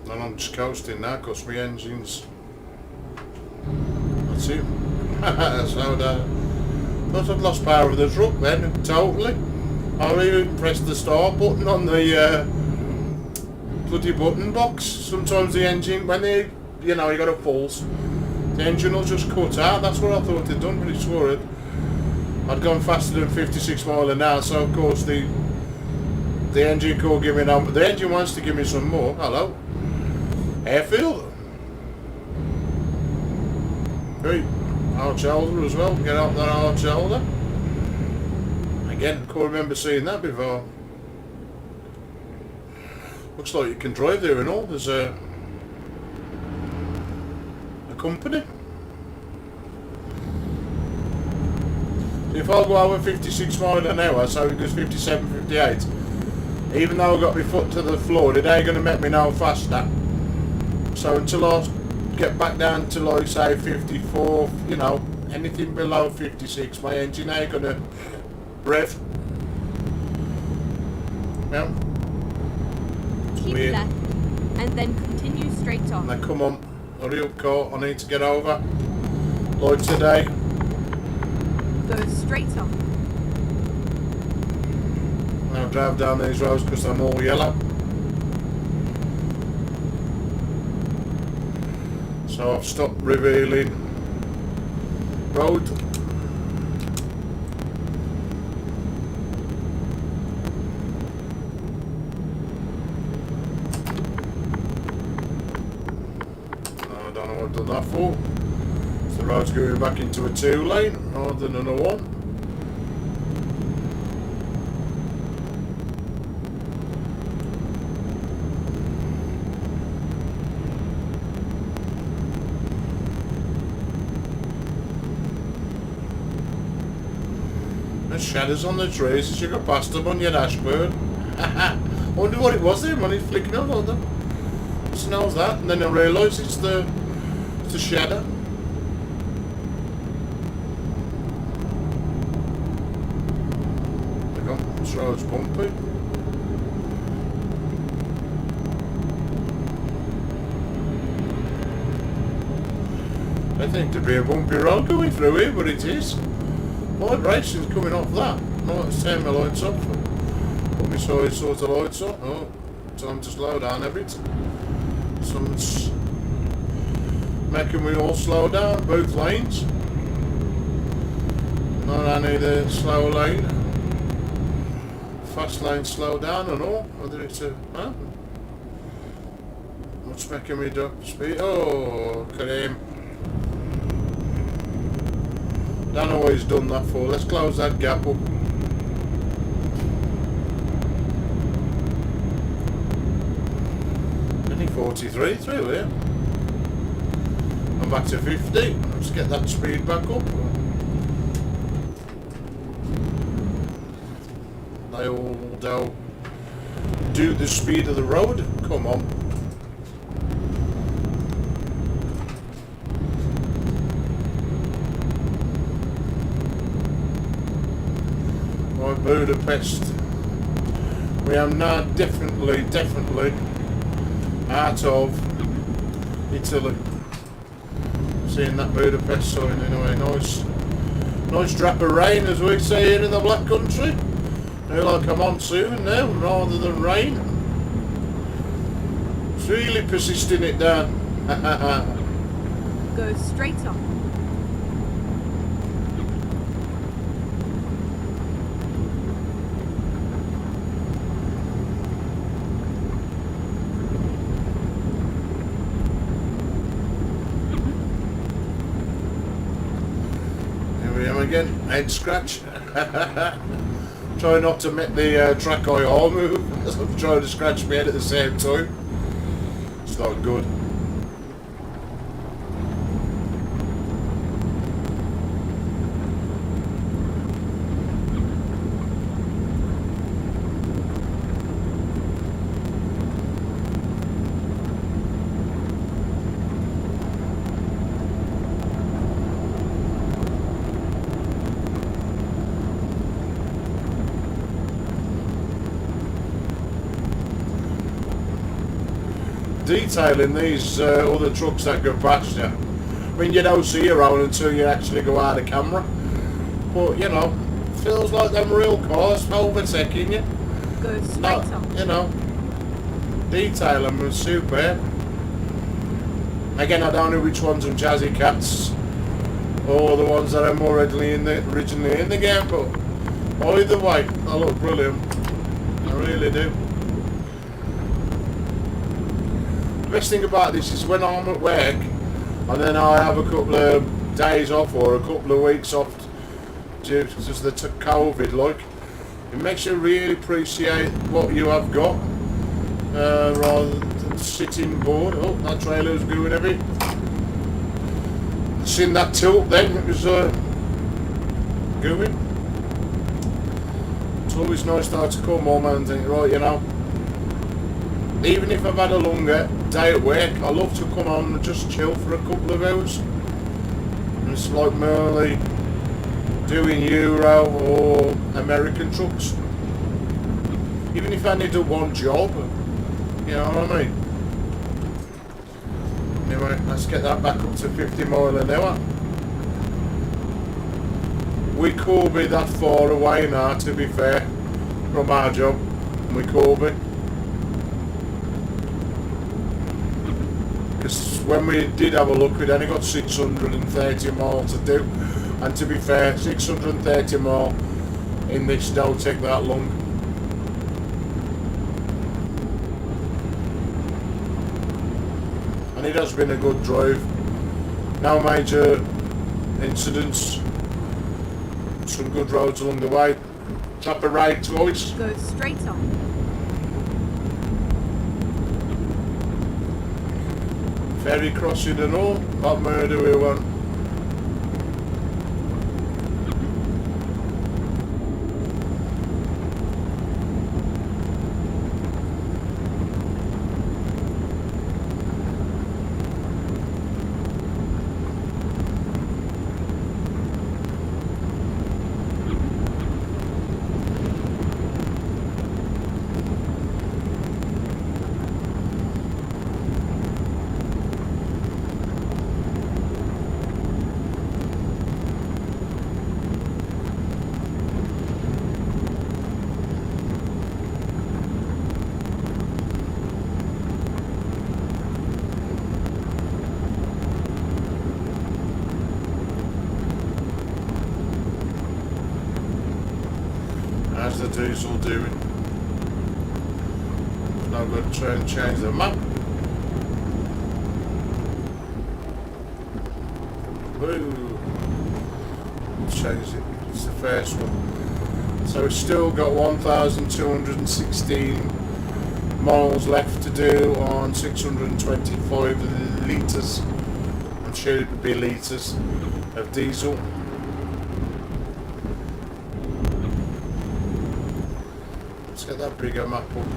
And I'm just coasting now because my engine's, that's it. So Thought I'd lost power of the truck then, totally. I even pressed the start button on the bloody button box. Sometimes the engine, when they, you know, you got a pulse, the engine will just cut out. That's what I thought they'd done, but it's worried. I'd gone faster than 56 miles an hour, so of course the engine could give me no, but the engine wants to give me some more. Hello. Airfield. Hey, hard shoulder as well. Get out that hard shoulder. Again, can't remember seeing that before. Looks like you can drive there and all. There's a company. If I go over 56 miles an hour, so it goes 57, 58, even though I've got my foot to the floor, it ain't going to make me no faster. So until I get back down to, like, say 54, you know, anything below 56, my engine ain't going to rev. Yeah. Keep Weird. left and then continue straight on. Now come on, hurry up, car, I need to get over. Like today. Go straight on. Now drive down these roads because I'm all yellow. So I've stopped revealing road. I don't know what I've done that for. So the road's going back into a 2-lane rather than a 1. There's shadows on the trees as you go past them on your dashboard. I wonder what it was there when it's flicking out on them. It smells that, and then I realise it's the shadow. There you go, this road's bumpy. I think there'd be a bumpy road going through here, but it is. Vibration's coming off that. No, let's turn my lights off. Put my side sort of lights on. Oh, time to slow down a bit. Someone's making me all slow down, both lanes. Not only the slow lane, fast lane slow down and all. Whether it's a, huh? What's making me drop speed? Oh, look at him. Don't know what he's done that for. Let's close that gap up. Only 43 through here. I'm back to 50. Let's get that speed back up. They all do the speed of the road. Come on. Budapest. We are now definitely out of Italy. Seeing that Budapest sign anyway. Nice drop of rain, as we say here in the Black Country. Feel like a monsoon now rather than rain. It's really persisting it down. Go straight on. Again, head scratch. Try not to make the Trackir move as I'm trying to scratch my head at the same time. It's not good. Detailing these other trucks that go past you. I mean, you don't see around until you actually go out of camera. But, you know, feels like them real cars overtaking you. Go straight Not, on. you know, detailing was superb. Again, I don't know which ones are Jazzy Cats or the ones that are more originally in the game, but either way, they look brilliant. I really do. The best thing about this is when I'm at work and then I have a couple of days off or a couple of weeks off due to the COVID, like, it makes you really appreciate what you have got rather than sitting bored. Oh, that trailer was going heavy. Seen that tilt then, it was going. It's always nice now to come home and think, right, you know, even if I've had a longer day at work, I love to come home and just chill for a couple of hours. And it's like merely doing Euro or American trucks. Even if I need to one job, you know what I mean? Anyway, let's get that back up to 50 mile an hour. We could be that far away now, to be fair, from our job. We could be. Because when we did have a look, we'd only got 630 miles to do. And to be fair, 630 mile in this don't take that long. And it has been a good drive. No major incidents. Some good roads along the way. Tap a right twice. Go straight on. Ferry crossing and all. What murder we want. How's the diesel doing? Now I'm going to try and change the map. Woo! Change it. It's the first one. So we've still got 1,216 miles left to do on 625 litres. I'm sure it would be litres of diesel. Let's get that bigger map up.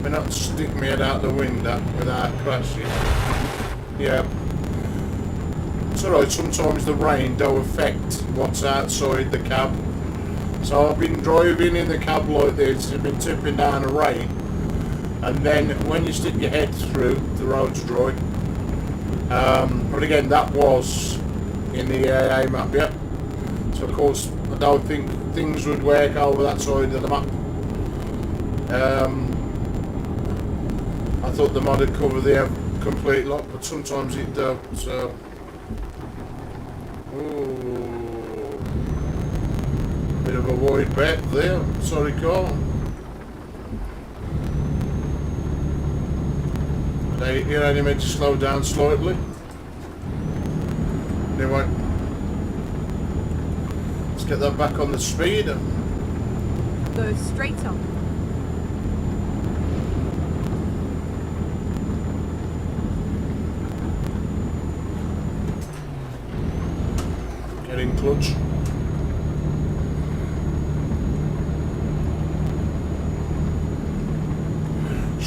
Not stick me head out the window without crashing. Yeah. It's alright, sometimes the rain don't affect what's outside the cab. So I've been driving in the cab like this, I've been tipping down the rain, and then when you stick your head through, the road's dry. But again, that was in the AA map, yeah. So of course, I don't think things would work over that side of the map. I thought the mod would cover the complete lot, but sometimes it don't, so... Ooh. Bit of a wide bet there, sorry Carl. You're only meant to slow down slightly. Anyway, let's get that back on the speed. Go straight on. Getting clutch.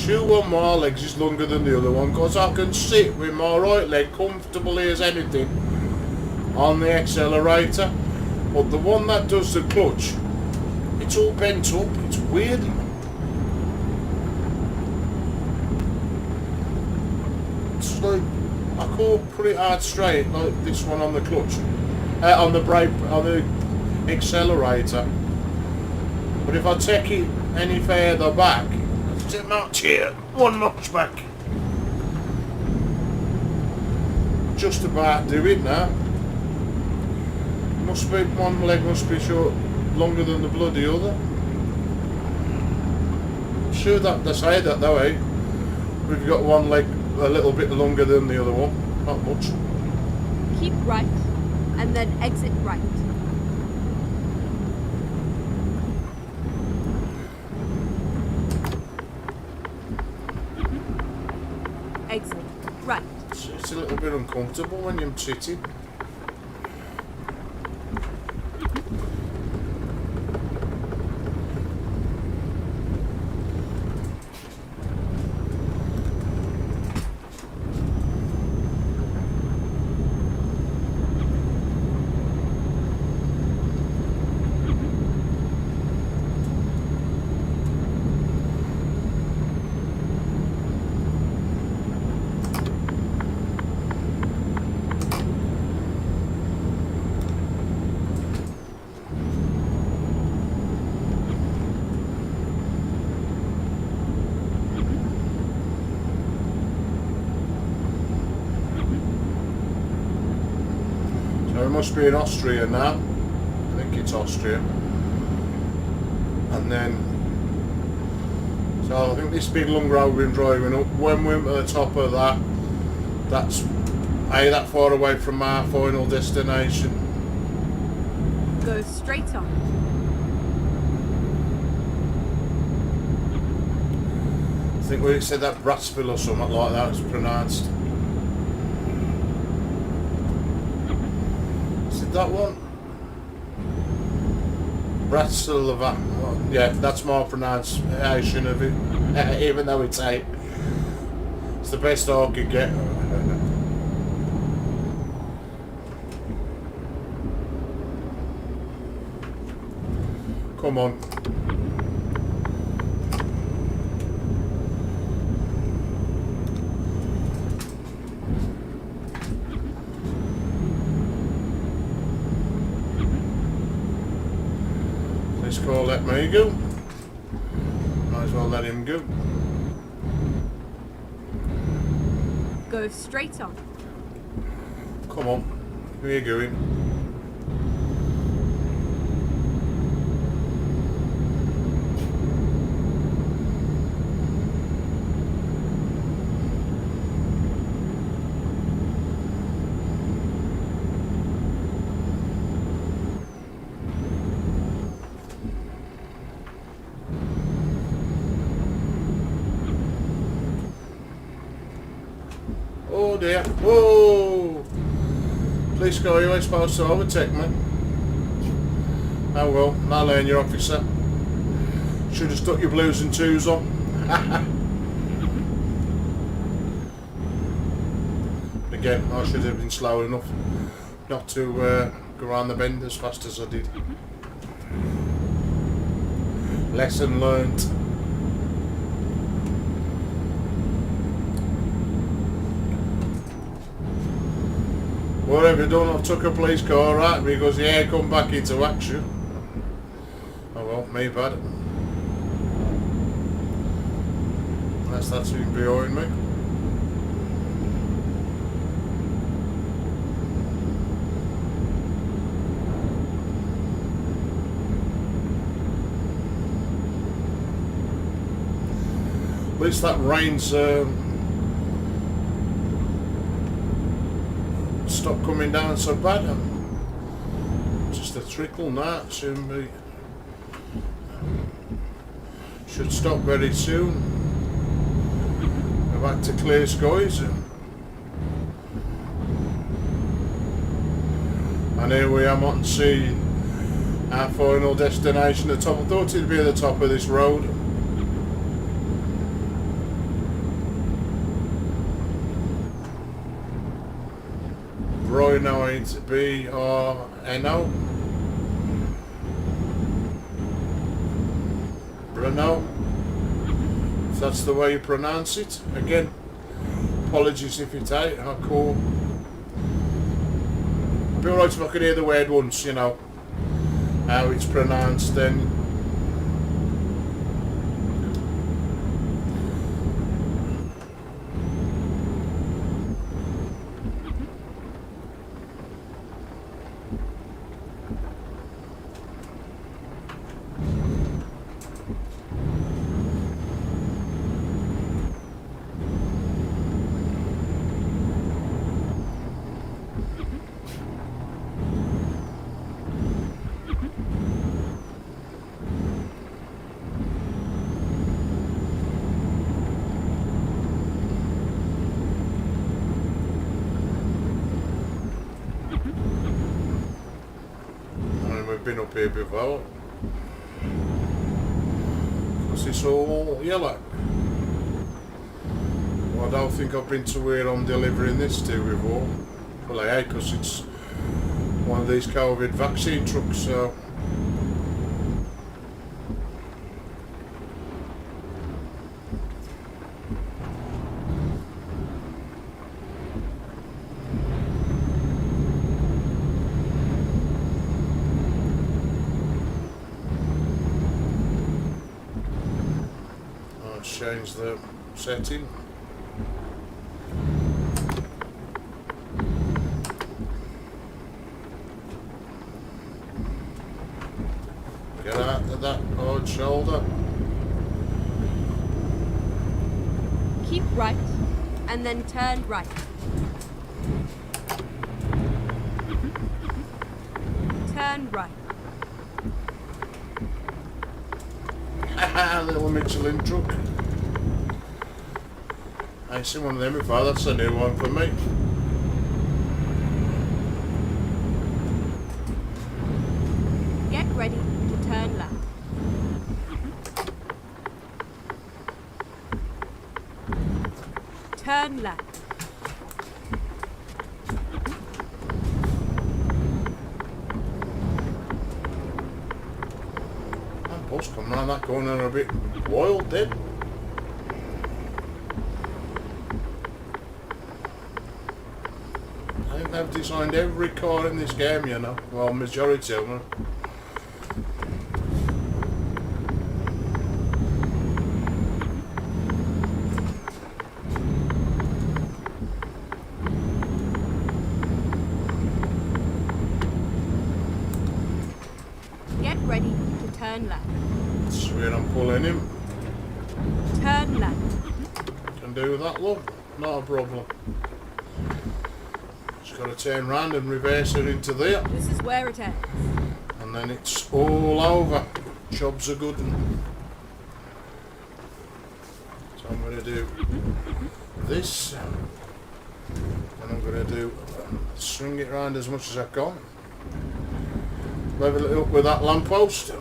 sure one of my legs is longer than the other one because I can sit with my right leg comfortably as anything on the accelerator, but the one that does the clutch, it's all bent up. It's weird. It's like I can't put it hard straight like this one on the clutch, on the brake, on the accelerator. But if I take it any further back, it's a notch here, one notch back. Just about do it now. Must be, one leg must be short, longer than the bloody other. I'm sure that they say that though, eh? We've got one leg a little bit longer than the other one, not much. Keep right, and then exit right. Exit right. It's a little bit uncomfortable when you're sitting. It must be in Austria now. I think it's Austria. And then, so I think this big long road we're driving up, when we're at the top of that, that's that far away from our final destination. Go straight on. I think we said that Bratsville or something like that was pronounced. That one? Bratislava. Yeah, that's my pronunciation of it. Even though it's 8. It's the best I could get. Come on. This car let me go. Might as well let him go. Go straight on. Come on. Where are you going? Oh dear. Whoa! Police car, you ain't supposed to overtake me. Oh well, now learn your officer. Should have stuck your blues and twos on. Again, I should have been slow enough not to go around the bend as fast as I did. Lesson learnt. What have you done? I've took a police car at me because the air come back into action. Oh well, me bad. That's been behind me. At least that rain's stop coming down so bad. Just a trickle now. Soon be. Should stop very soon. Go back to clear skies. And here we are on to see our final destination. The top. I thought it'd be at the top of this road. Bruno, B-R-N-O. Bruno, if that's the way you pronounce it. Again, apologies if it ain't. How cool. I'd be alright if I could hear the word once, you know, how it's pronounced then. Been up here before, because it's all yellow. Well, I don't think I've been to where I'm delivering this to before. Well, I hate, because it's one of these COVID vaccine trucks, so change the setting. Get out of that hard shoulder. Keep right, and then turn right. Turn right. Little Michelin truck. I seen one of them before, that's a new one for me. Get ready to turn left. Turn left. That bus coming around that corner a bit wild then. They've designed every car in this game, you know. Well, majority of them. Get ready to turn left. That's where I'm pulling him. Turn left. Can do that, love. Not a problem. Got to turn round and reverse it into there. This is where it ends. And then it's all over. Job's a good one. So I'm going to do this. And I'm going to do swing it round as much as I can. Level it up with that lamppost.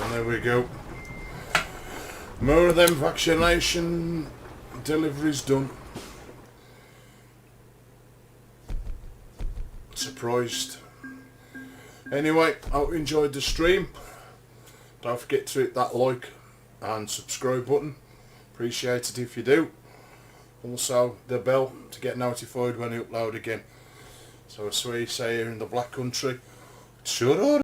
There we go. More of them vaccination deliveries done. Surprised. Anyway, I hope you enjoyed the stream. Don't forget to hit that like and subscribe button. Appreciate it if you do. Also the bell to get notified when I upload again. So as we say here in the Black Country, sure.